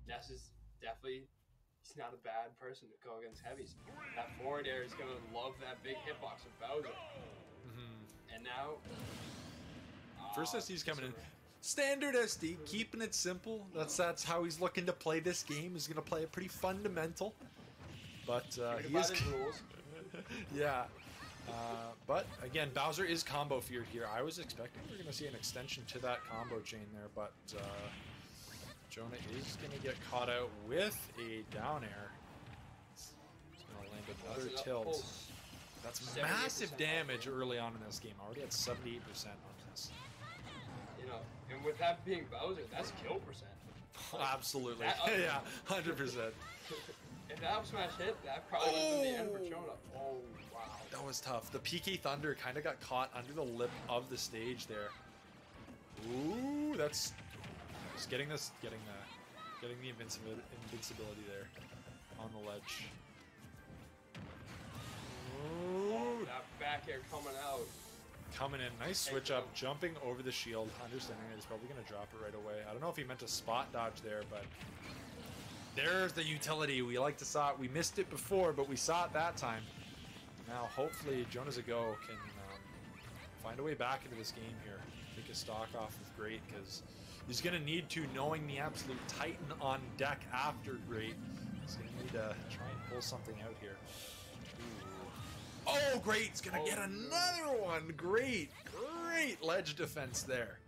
Ness is definitely he's not a bad person to go against heavies. That forward air is gonna love that big hitbox of Bowser. Mm-hmm. And now, first SD's coming in. Standard SD, keeping it simple. That's how he's looking to play this game. He's going to play it pretty fundamental. But he is... rules. Yeah. But, again, Bowser is combo feared here. I was expecting we're going to see an extension to that combo chain there, but Jonah is going to get caught out with a down air. He's going to land another tilt. That's massive damage early on in this game. Already at 78% on this. And with that being Bowser, that's kill percent. Absolutely. Yeah, 100%. If that up smash hit, that probably would have been the end for Jonah. Oh, wow. That was tough. The PK Thunder kind of got caught under the lip of the stage there. Ooh, that's just getting the invincibility there on the ledge. Ooh, that back air coming out. Coming in, nice switch up, jumping over the shield, understanding that he's probably going to drop it right away. I don't know if he meant to spot dodge there, but there's the utility. We like to saw it. We missed it before, but we saw it that time. Now, hopefully, Jonah's a go can find a way back into this game here. Take a stock off with Great, because he's going to need to, knowing the absolute titan on deck after Great. He's going to need to try and pull something out here. Oh, Great! He's going to get another one! Great ledge defense there.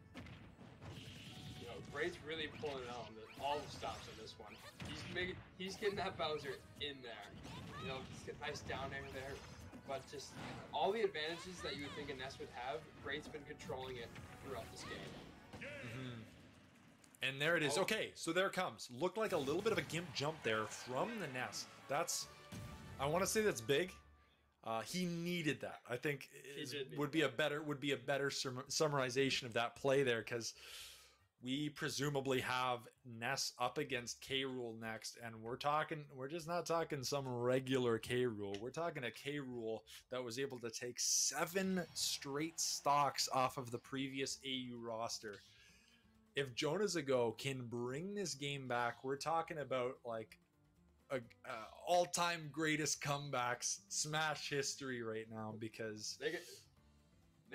Great's really pulling out on all the stops on this one. He's getting that Bowser in there. He's getting nice down air there. But just all the advantages that you would think a Ness would have, Great's been controlling it throughout this game. Mm-hmm. And there it is. Okay, so there it comes. Looked like a little bit of a gimp jump there from the Ness. I want to say that's big. He needed that. I think would be a better summarization of that play there, because we presumably have Ness up against K. Rool next, and we're just not talking some regular K. Rool. We're talking a K. Rool that was able to take 7 straight stocks off of the previous AU roster. If Jonah's a go can bring this game back, we're talking about like all-time greatest comebacks Smash history right now, because they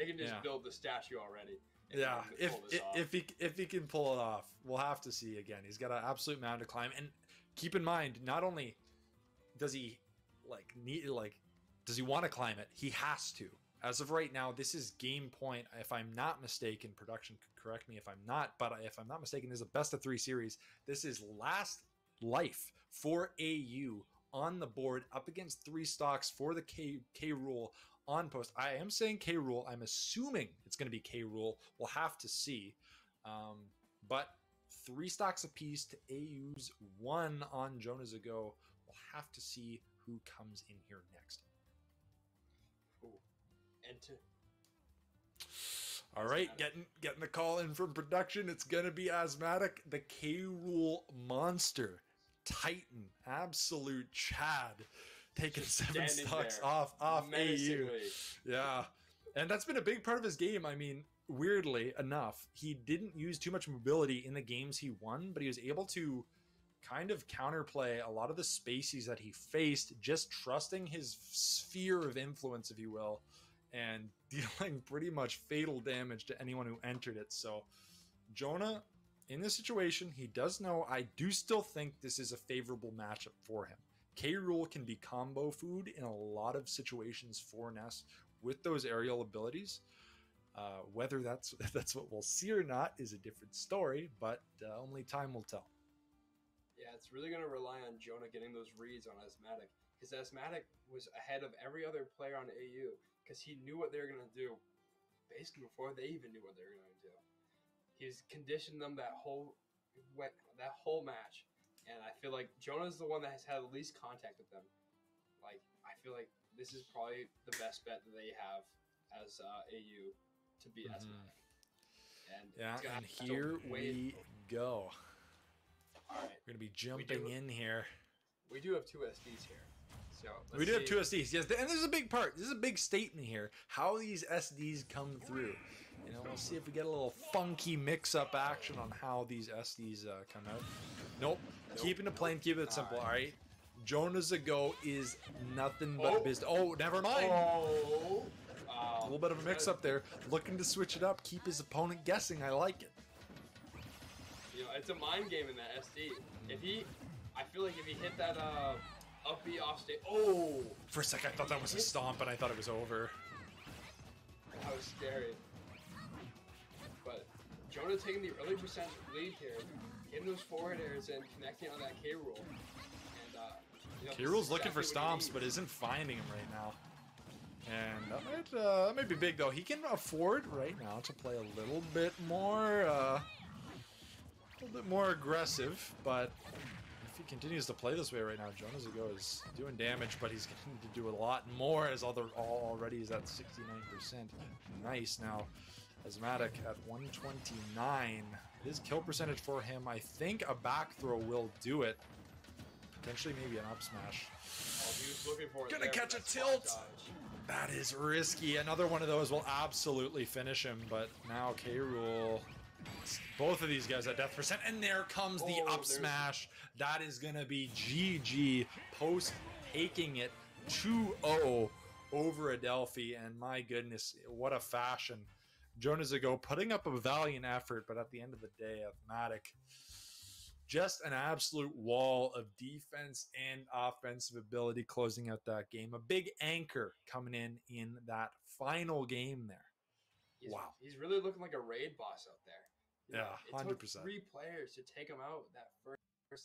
can just build the statue already. Yeah, if he can pull it off, we'll have to see again. He's got an absolute mountain to climb, and keep in mind, not only does he does he want to climb it, he has to. As of right now, this is game point. If I'm not mistaken, production could correct me if I'm not, but if I'm not mistaken, this is a best of 3 series. This is last life for AU on the board up against 3 stocks for the K. Rool on post. I am saying K. Rool. I'm assuming it's going to be K. Rool. We'll have to see. But 3 stocks apiece to AU's 1 on Jonah's Ago. We'll have to see who comes in here next. Ooh. Enter. All right, getting the call in from production. It's going to be Asthmatic, the K. Rool monster. Titan, absolute Chad, taking 7 stocks off AU. Yeah, and that's been a big part of his game. I mean, weirdly enough, he didn't use too much mobility in the games he won, but he was able to kind of counterplay a lot of the spacies that he faced, just trusting his sphere of influence, if you will, and dealing pretty much fatal damage to anyone who entered it. So Jonah, in this situation, he does know. I do still think this is a favorable matchup for him. K. Rool can be combo food in a lot of situations for Ness with those aerial abilities. Whether that's what we'll see or not is a different story, but only time will tell. Yeah, it's really going to rely on Jonah getting those reads on Asthmatic, because Asthmatic was ahead of every other player on AU, because he knew what they were going to do basically before they even knew what they were going to do. He's conditioned them that whole match, and I feel like Jonah's the one that has had the least contact with them. Like, I feel like this is probably the best bet that they have as AU to beat Asthmatic. And yeah, and here we go. All right. We're going to be jumping in here. We do have 2 SDs here. So we do have 2 SDs, yes. And this is a big part. This is a big statement here. How these SDs come through. You know, we'll see if we get a little funky mix-up action on how these SDs come out. Nope. Keeping it plain, keeping it simple, all right? Jonas Ago is nothing but business. Oh, never mind. A little bit of a mix-up there. Looking to switch it up, keep his opponent guessing. I like it. You know, it's a mind game in that SD. I feel like if he hit that up B off stage. Oh! For a second, I thought that was a stomp, and I thought it was over. That was scary. But Jonah taking the early percent lead here, getting those forward airs and connecting on that K Rool. And K Rool's looking for stomps, but isn't finding him right now. And that might be big though. He can afford right now to play a little bit more aggressive, but if he continues to play this way right now, Jonas Ago is doing damage, but he's going to do a lot more as already is at 69%. Nice. Now, Asthmatic at 129. His kill percentage for him, I think a back throw will do it. Potentially maybe an up smash. Oh, he was looking for it. Gonna catch a tilt. That is risky. Another one of those will absolutely finish him, but now K Rool. Both of these guys at death percent, and there comes the up smash. That is gonna be GG. Post taking it 2-0 over Adelphi, and my goodness, what a fashion. Jonas Ago putting up a valiant effort, but at the end of the day, Asthmatic, just an absolute wall of defense and offensive ability closing out that game. A big anchor coming in that final game there. Wow. He's really looking like a raid boss out there. Yeah, 100%. It took 3 players to take him out that first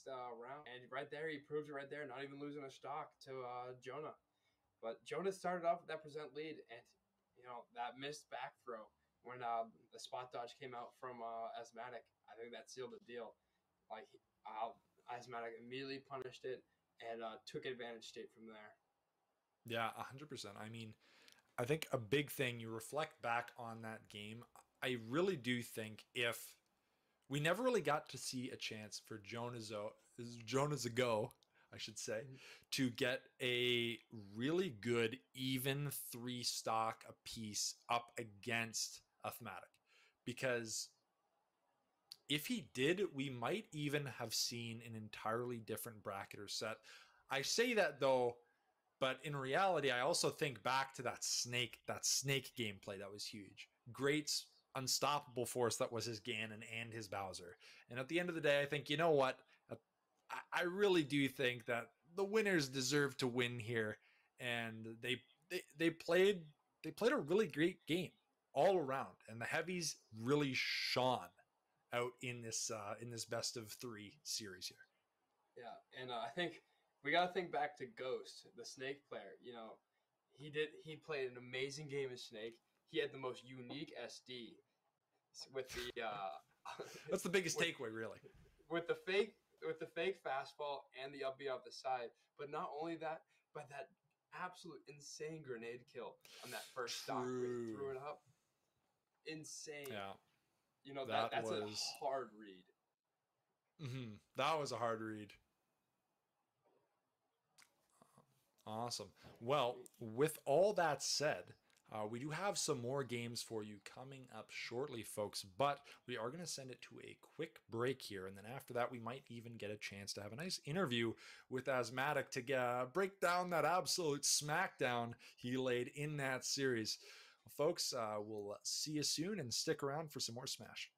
round. And right there, he proved it right there, not even losing a stock to Jonah. But Jonah started off with that percent lead, and, you know, that missed back throw when the spot dodge came out from Asthmatic. I think that sealed the deal. Like, Asthmatic immediately punished it and took advantage state from there. Yeah, 100%. I mean, I think a big thing, you reflect back on that game, I really do think if we never really got to see a chance for Jonas Ago, I should say, to get a really good even 3 stock apiece up against Asthmatic. Because if he did, we might even have seen an entirely different bracketer set. I say that though, but in reality, I also think back to that snake gameplay that was huge. Great's unstoppable force that was his Ganon and his Bowser. And at the end of the day, I think, you know what? I really do think that the winners deserve to win here, and they played a really great game all around, and the heavies really shone out in this best of 3 series here. Yeah, and I think we gotta think back to Ghost, the Snake player. You know, he played an amazing game of Snake. He had the most unique SD with the that's the biggest takeaway, really. With the fake fastball and the up B off the side. But not only that, but that absolute insane grenade kill on that first stock where he threw it up. Insane. Yeah. You know, that's a hard read. That was a hard read. Awesome. Well, with all that said, we do have some more games for you coming up shortly, folks, but we are going to send it to a quick break here, and then after that, we might even get a chance to have a nice interview with Asthmatic to break down that absolute smackdown he laid in that series. Well, folks, we'll see you soon, and stick around for some more Smash.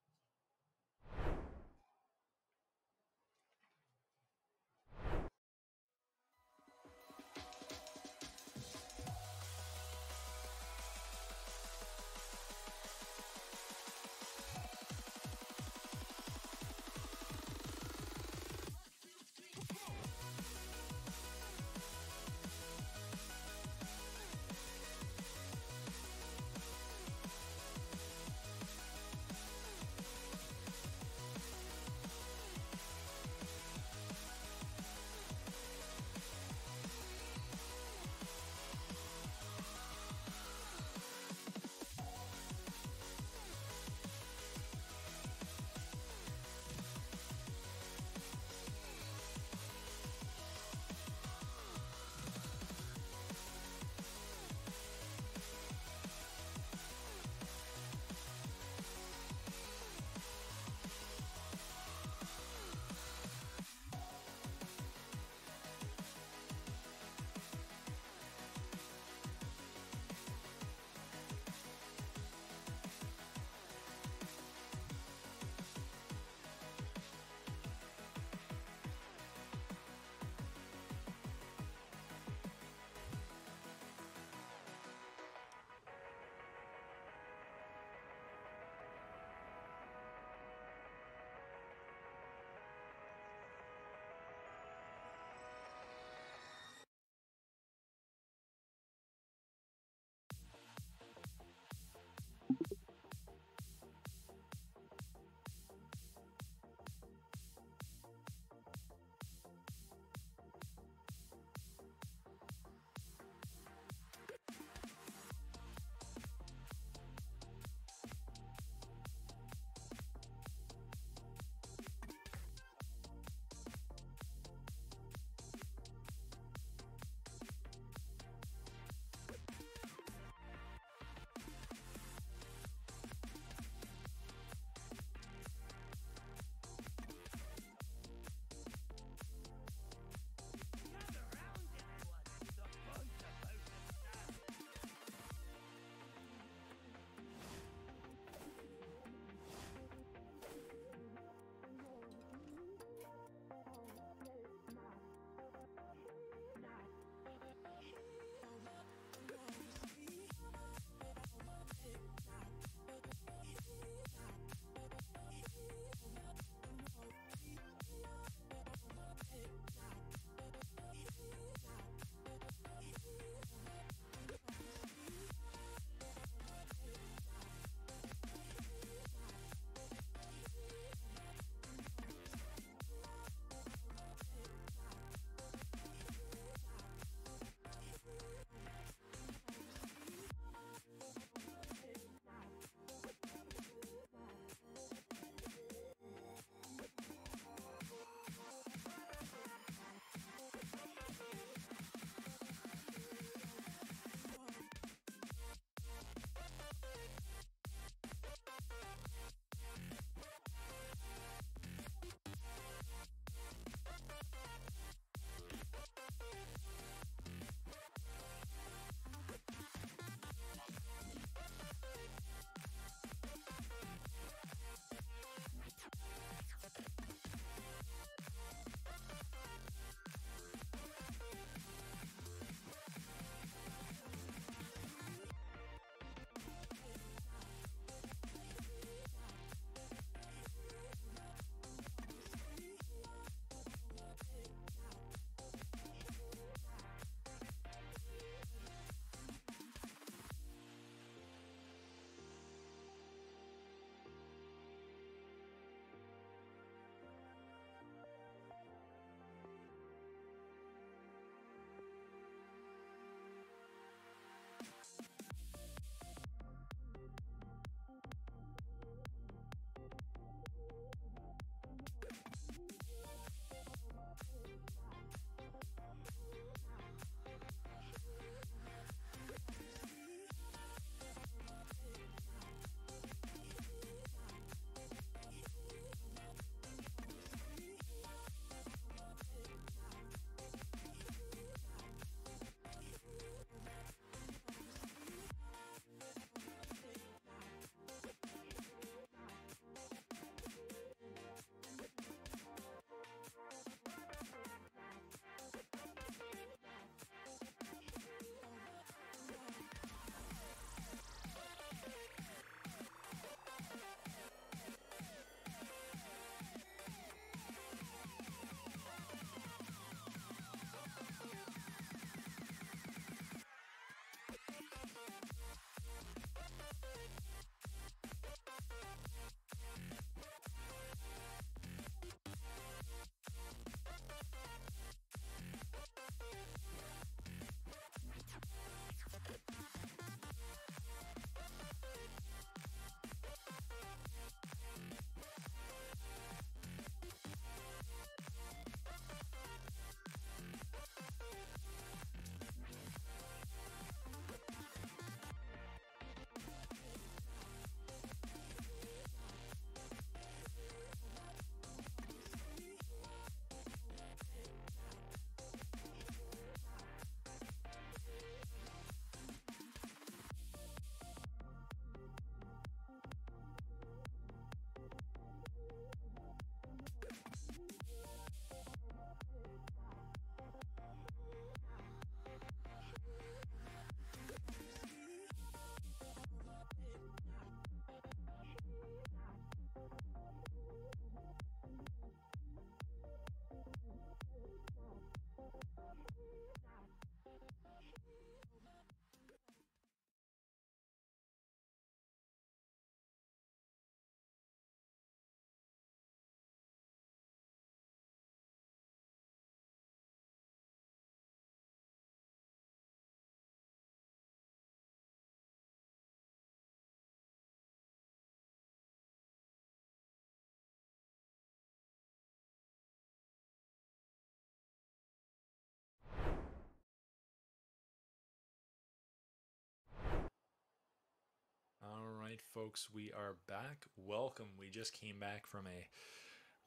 folks, we are back. Welcome. We just came back from a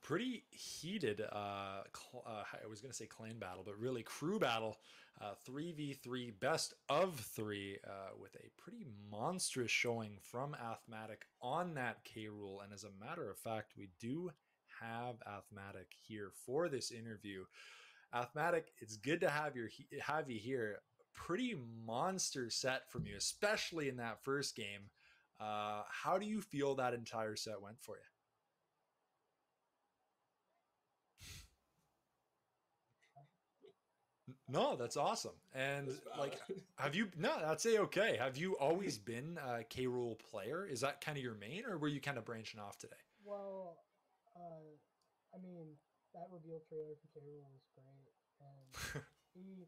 pretty heated, I was going to say clan battle, but really crew battle, 3v3, best of 3, with a pretty monstrous showing from Athmatic on that K-Rool. And as a matter of fact, we do have Athmatic here for this interview. Athmatic, it's good to have you here. Pretty monster set from you, especially in that first game. How do you feel that entire set went for you? No, that's awesome. And like, that's okay. Have you always been a K-Rool player? Is that kind of your main, or were you kind of branching off today? Well, I mean, that reveal trailer for K-Rool was great, and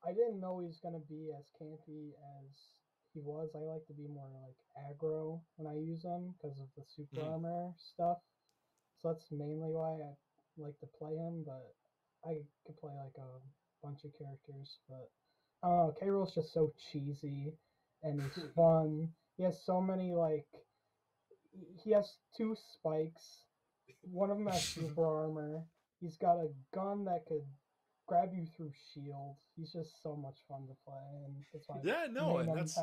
I didn't know he was gonna be as campy as he was. I like to be more like aggro when I use him because of the super armor stuff. So that's mainly why I like to play him, but I could play like a bunch of characters, but I don't know, K-Rool's just so cheesy and he's fun. He has so many he has 2 spikes. One of them has super armor. He's got a gun that could grab you through shield. He's just so much fun to play, and that's why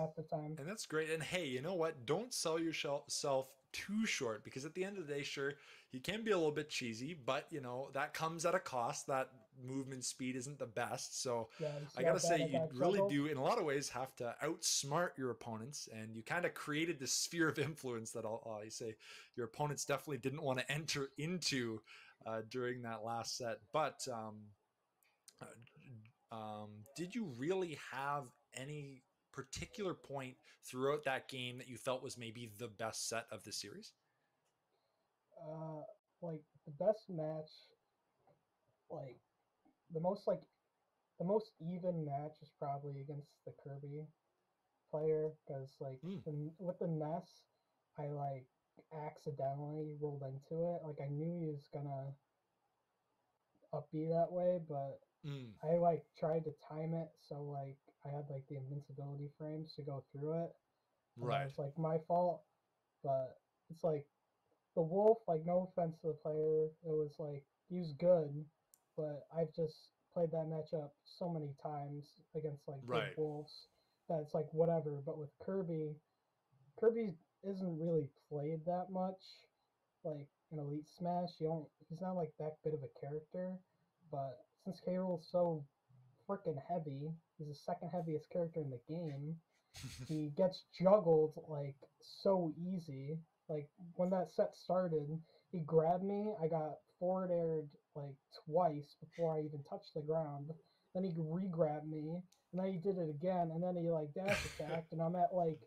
half the time. And that's great. And hey, you know what? Don't sell yourself too short, because at the end of the day, sure, he can be a little bit cheesy, but you know that comes at a cost. That movement speed isn't the best, so yeah, I gotta say you really do, in a lot of ways, have to outsmart your opponents, and you kind of created this sphere of influence that I say your opponents definitely didn't want to enter into during that last set, but. Did you really have any particular point throughout that game that you felt was maybe the best set of the series? Like the best match, like the most even match is probably against the Kirby player, because with the Ness, I like accidentally rolled into it. Like I knew he was gonna up B that way, but I like tried to time it so like I had like the invincibility frames to go through it. Right. It's like my fault, but it's like the wolf, like no offense to the player, it was like he was good, but I've just played that matchup so many times against like good wolves that it's like whatever. But with Kirby isn't really played that much like in Elite Smash. He's not like that bit of a character, but since K-Rool's so freaking heavy, he's the second heaviest character in the game. He gets juggled like so easy. Like when that set started, he grabbed me. I got forward aired like twice before I even touched the ground. Then he re-grabbed me, and then he did it again, and then he like dash attacked, and I'm at like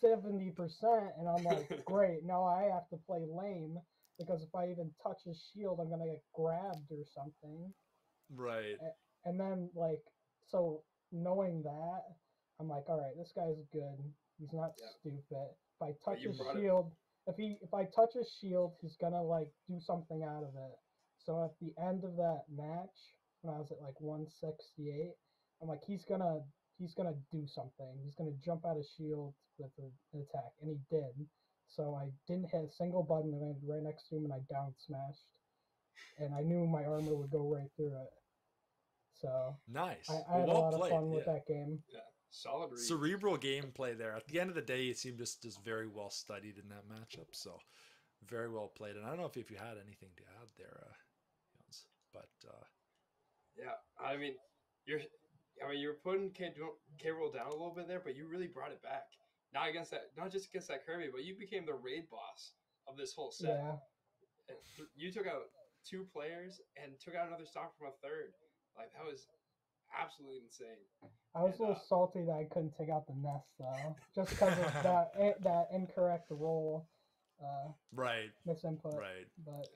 70%, and I'm like, great. Now I have to play lame because if I even touch his shield, I'm gonna get grabbed or something. Right. And then like so knowing that, I'm like, all right, this guy's good. He's not stupid. If I touch his shield, if I touch his shield, he's gonna like do something out of it. So at the end of that match, when I was at like 168, I'm like, he's gonna do something. He's gonna jump out of shield with an attack, and he did. So I didn't hit a single button, and I landed right next to him, and I down smashed. And I knew my armor would go right through it. So nice. I had a lot of fun with that game. Yeah, solid read. Cerebral gameplay there. At the end of the day, it seemed just very well studied in that matchup. So very well played. And I don't know if you had anything to add there, Johs, but yeah, I mean, you're putting K-Rool down a little bit there, but you really brought it back. Not just against that Kirby, but you became the raid boss of this whole set. Yeah. And you took out 2 players and took out another stock from a third. Like that was absolutely insane. I was a little salty that I couldn't take out the Nest though, just because of that incorrect roll. Misinput. Right. But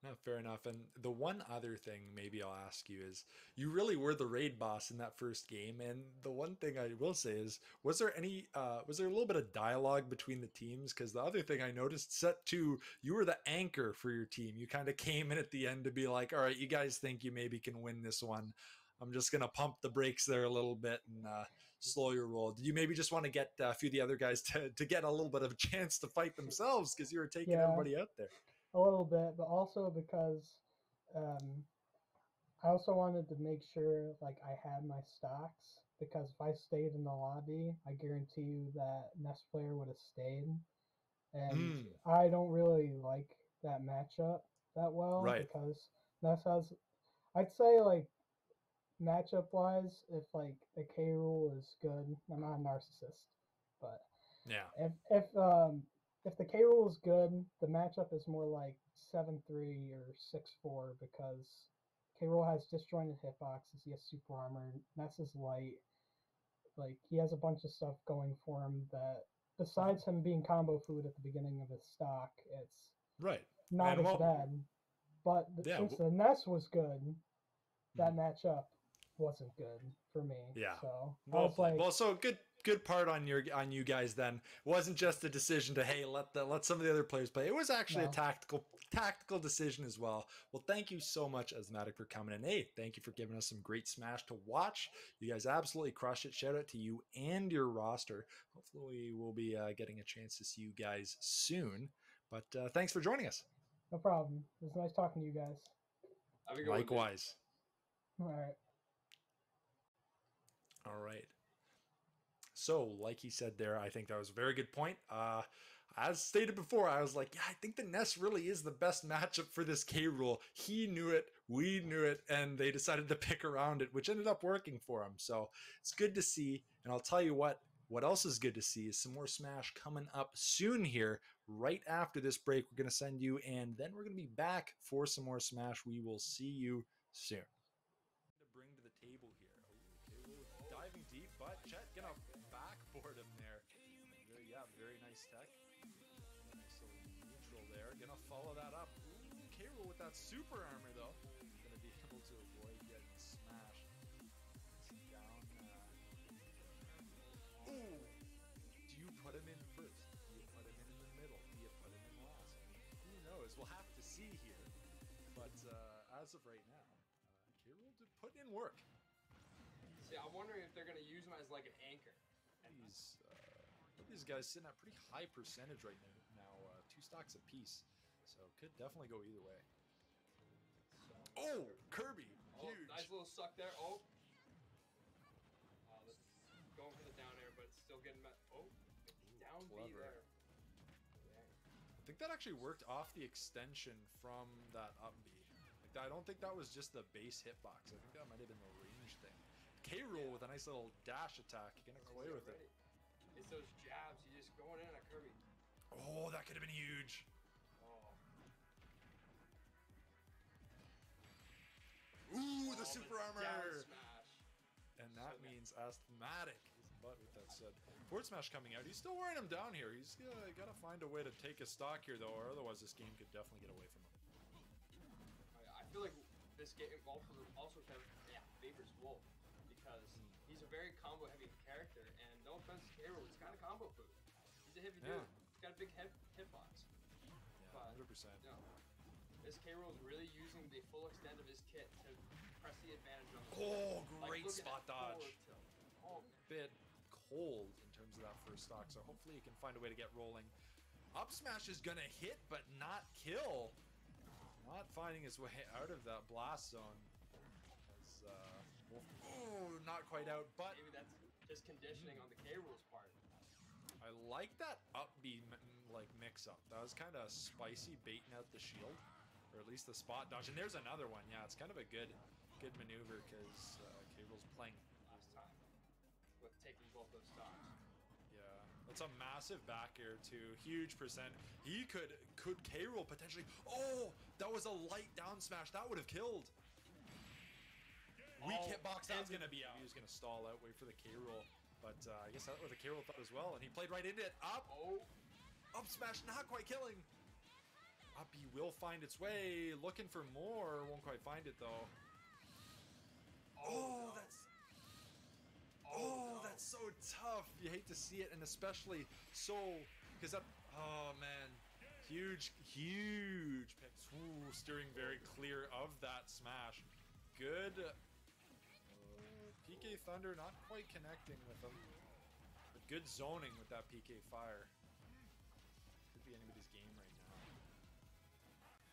no, fair enough. And the one other thing maybe I'll ask you is, you really were the raid boss in that first game. And the one thing I will say is, was there a little bit of dialogue between the teams? Because the other thing I noticed, set 2, you were the anchor for your team. You kind of came in at the end to be like, all right, you guys think you maybe can win this one. I'm just gonna pump the brakes there a little bit and slow your roll. Did you maybe just want to get a few of the other guys to get a little bit of a chance to fight themselves because you were taking everybody out there? A little bit, but also because I also wanted to make sure like I had my stocks, because if I stayed in the lobby, I guarantee you that Nest player would have stayed. And I don't really like that matchup that well, Right. because Nest has, I'd say like matchup wise, if like the K Rool is good, I'm not a narcissist, but yeah, if the K Rool is good, the matchup is more like 7-3 or 6-4, because K Rool has disjointed hitboxes, he has super armor, Ness is light, like he has a bunch of stuff going for him that, besides him being combo food at the beginning of his stock, it's right. not as bad. But since the Ness was good, that matchup wasn't good for me. Yeah. So well played. Well, so good part on you guys then. It wasn't just a decision to let some of the other players play. It was actually a tactical decision as well. Well, thank you so much, Asthmatic, for coming in. Hey, thank you for giving us some great Smash to watch. You guys absolutely crushed it. Shout out to you and your roster. Hopefully we'll be getting a chance to see you guys soon. But thanks for joining us. No problem. It was nice talking to you guys. Likewise. All right. All right. So, like he said there, I think that was a very good point. As stated before, I was like, yeah, I think the Ness really is the best matchup for this K Rool. He knew it, we knew it, and they decided to pick around it, which ended up working for him. So it's good to see. And I'll tell you what else is good to see is some more Smash coming up soon here. Right after this break, we're going to send you, and then we're going to be back for some more Smash. We will see you soon. To bring to the table here. Diving deep, but Chet gonna backboard him there. Very nice tech. Nice little neutral there. Gonna follow that up. Ooh, K Rool with that super armor though. Gonna be able to avoid getting smashed. Down. Ooh. Do you put him in first? Do you put him in the middle? Do you put him in last? Who knows? We'll have to see here. But as of right now, K Rool did put in work. See, I'm wondering if they're going to use him as like an anchor. These guys sitting at pretty high percentage right now. 2 stocks apiece. So could definitely go either way. Kirby! Huge! Nice little suck there. Going for the down air, but still getting met. Down B there. I think that actually worked off the extension from that up B. I don't think that was just the base hitbox. I think that might have been the range thing. K Rool with a nice little dash attack. Gonna play with it. It's those jabs. You just going in at Kirby. Oh, that could have been huge. Ooh, the super armor. And that means Asthmatic is butt with that said. Forward smash coming out. He's still wearing him down here. He's got to find a way to take a stock here though, or otherwise this game could definitely get away from him. I feel like this game also favors Wolf. Because he's a very combo heavy character, and no offense to K Rool, he's kind of combo food. He's a heavy dude. He's got a big hitbox. Yeah, 100%. This K Rool is really using the full extent of his kit to press the advantage on the great spot dodge. Bit cold in terms of that first stock, so hopefully he can find a way to get rolling. Up smash is gonna hit, but not kill. Not finding his way out of that blast zone. Not quite out, but maybe that's just conditioning on the K Rool's part. I like that up B mix up. That was kind of spicy, baiting out the shield, or at least the spot dodge. And there's another one. Yeah, it's kind of a good maneuver because K Rool's playing last time with taking both those stocks. Yeah, that's a massive back air too. Huge percent. He could K Rool potentially. Oh, that was a light down smash. That would have killed. Weak hitbox, that's going to be out. He was going to stall out, wait for the K Rool. But I guess that's what the K Rool thought as well. And he played right into it. Up smash, not quite killing. Up B will find its way. Looking for more. Won't quite find it though. That's so tough. You hate to see it, and especially so, because that, oh man. Huge picks. Ooh, steering very clear of that smash. Good PK Thunder not quite connecting with them. But good zoning with that PK Fire. Could be anybody's game right now.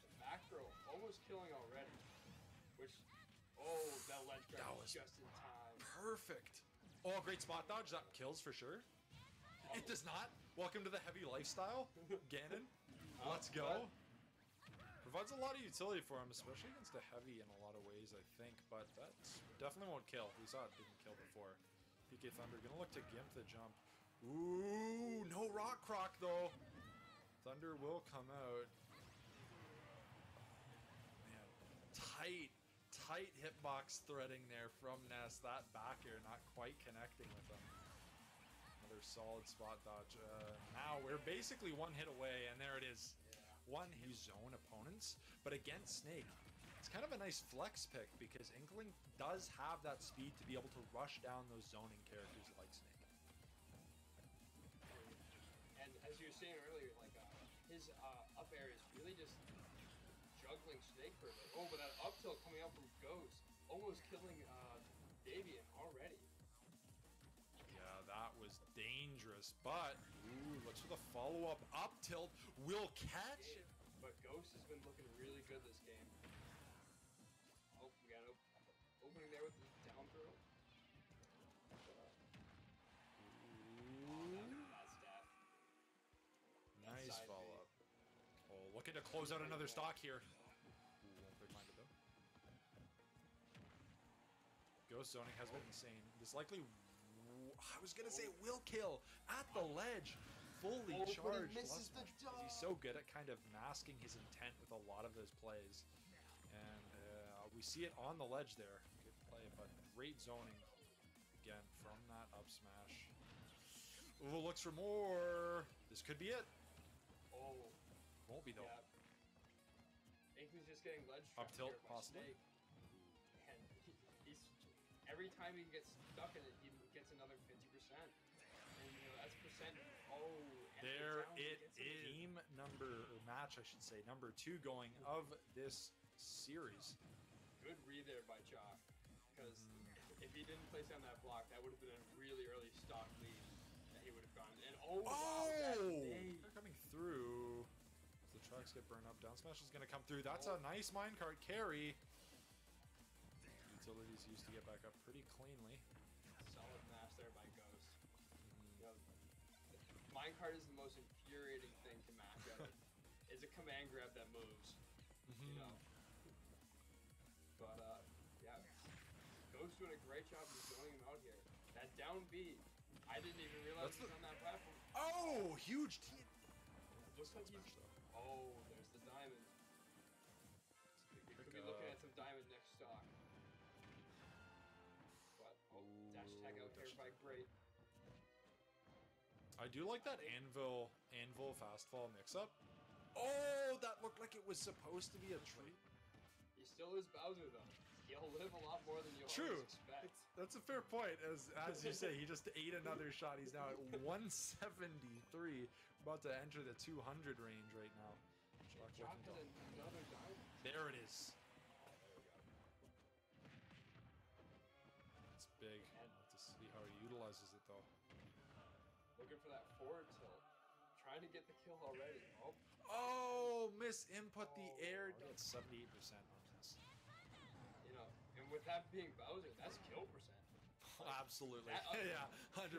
The back throw almost killing already. Which, oh, that ledge grab That was was just in time. Perfect. Oh, great spot dodge. That kills for sure. Oh. It does not. Welcome to the heavy lifestyle, Ganon. Let's But go. Provides a lot of utility for him, especially against a heavy in a lot of ways, I think. But that definitely won't kill. We saw it didn't kill before. PK Thunder gonna look to gimp the jump. Ooh, no rock croc though. Thunder will come out. Man, tight hitbox threading there from Ness. That back air not quite connecting with him. Another solid spot dodge. Now we're basically one hit away, and there it is. One hit zone opponents, but against Snake, it's kind of a nice flex pick because Inkling does have that speed to be able to rush down those zoning characters like Snake. And as you were saying earlier, like his up air is really just juggling Snake for a bit. Oh, but that up tilt coming out from Ghost, almost killing Davian already. Yeah, that was dangerous, but ooh, looks for the follow-up up tilt. Will catch. But Ghost has been looking really good this game. Oh, we got an opening there with the down throw. Ooh. That's death. Nice follow-up. Oh, looking to close out another stock here. Ooh, won't break mind it though. Ghost zoning has been insane. This likely, I was gonna say will kill at the ledge, fully charged. But he misses the because he's so good at kind of masking his intent with a lot of those plays, and we see it on the ledge there. Good play, but great zoning again from that up smash. Ooh, looks for more. This could be it. Oh, Won't be though. yeah. Inkling's just getting ledge Up trapped tilt, here by possibly. Snake. And he's every time he gets stuck in it, he gets another 50%. And you know that's percent. Oh, and There down, it gets is. Game number, or match, I should say, number 2 going of this series. Good read there by Josh, because if he didn't place down that block, that would have been a really early stock lead that he would have gotten. And oh, wow, They're coming through. The tracks get burned up. Down smash is going to come through. That's a nice minecart carry. Utilities used to get back up pretty cleanly. solid mash there by Ghost. You know, minecart is the most infuriating thing to match up. It's a command grab that moves. You know. But yeah, Ghost doing a great job of zoning him out here. That down B, I didn't even realize he was on that platform. Oh, huge T. Looks like he's. Oh, there's the diamond. We could be looking at some diamond next stock. But dash tag out here by Great. I do like that anvil fast fall mix up. Oh, that looked like it was supposed to be a tree. He still is Bowser though. He'll live a lot more than you'll always expect. That's a fair point. As you say, he just ate another shot. He's now at 173. About to enter the 200 range right now. Dropped another diamond. There it is. It's big. I'll have to see how he utilizes it though. Looking for that forward tilt. Trying to get the kill already. Oh. Oh, miss input the air. It's 78% on this. You know, and with that being Bowser, that's kill percent. Absolutely. That Yeah, 100%.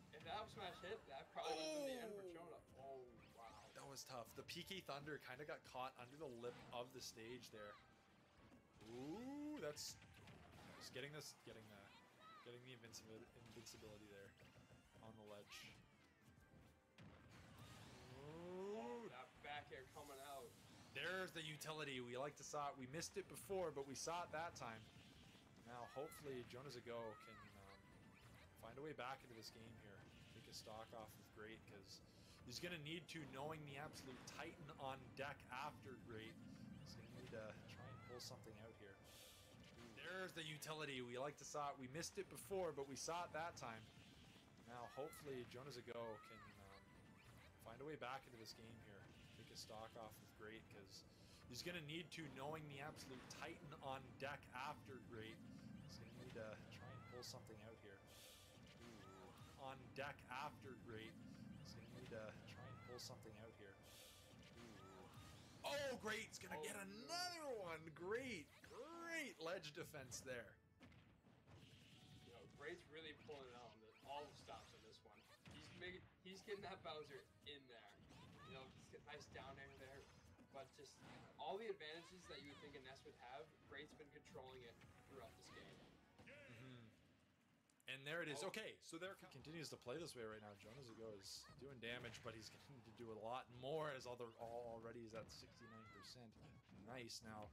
If that up smash hit, that probably would have been the end for Chona. Oh, wow. That was tough. The PK Thunder kind of got caught under the lip of the stage there. Ooh, that's just getting the invincibility there on the ledge. Oh, that back air coming out. There's the utility. We like to saw it. We missed it before, but we saw it that time. Now, hopefully, Jonas Ago can find a way back into this game here. Take a stock off of Great, because he's going to need to, knowing the absolute titan on deck after Great. He's going to need to try and pull something out here. There's the utility. We like to saw it. We missed it before, but we saw it that time. Now, hopefully, Jonas Ago can find a way back into this game here. Take a stock off of Great, because he's going to need to, knowing the absolute titan on deck after Great. He's going to need to try pull something out here. Ooh. On deck after Great. He's going to need to try and pull something out here. Ooh. Oh, Great's going to get another one. Great ledge defense there. You know, Great's really pulling out on all the stops on this one. He's getting that Bowser in there. You know, he's got nice down air there. But just all the advantages that you would think a Ness would have, Great's been controlling it throughout this game. And there it is. Okay, so there he continues to play this way right now. Jonas Ago is doing damage, but he's going to do a lot more as already he's at 69%. Nice. Now,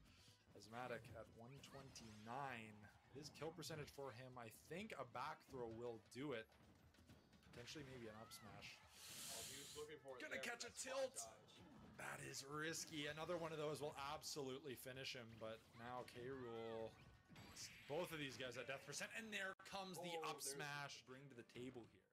Asthmatic at 129. His kill percentage for him, I think a back throw will do it. Potentially maybe an up smash. Oh, he was looking for it. Gonna catch a tilt. That is risky. Another one of those will absolutely finish him, but now K-Rool, both of these guys at death percent, and there comes the up smash to bring to the table here.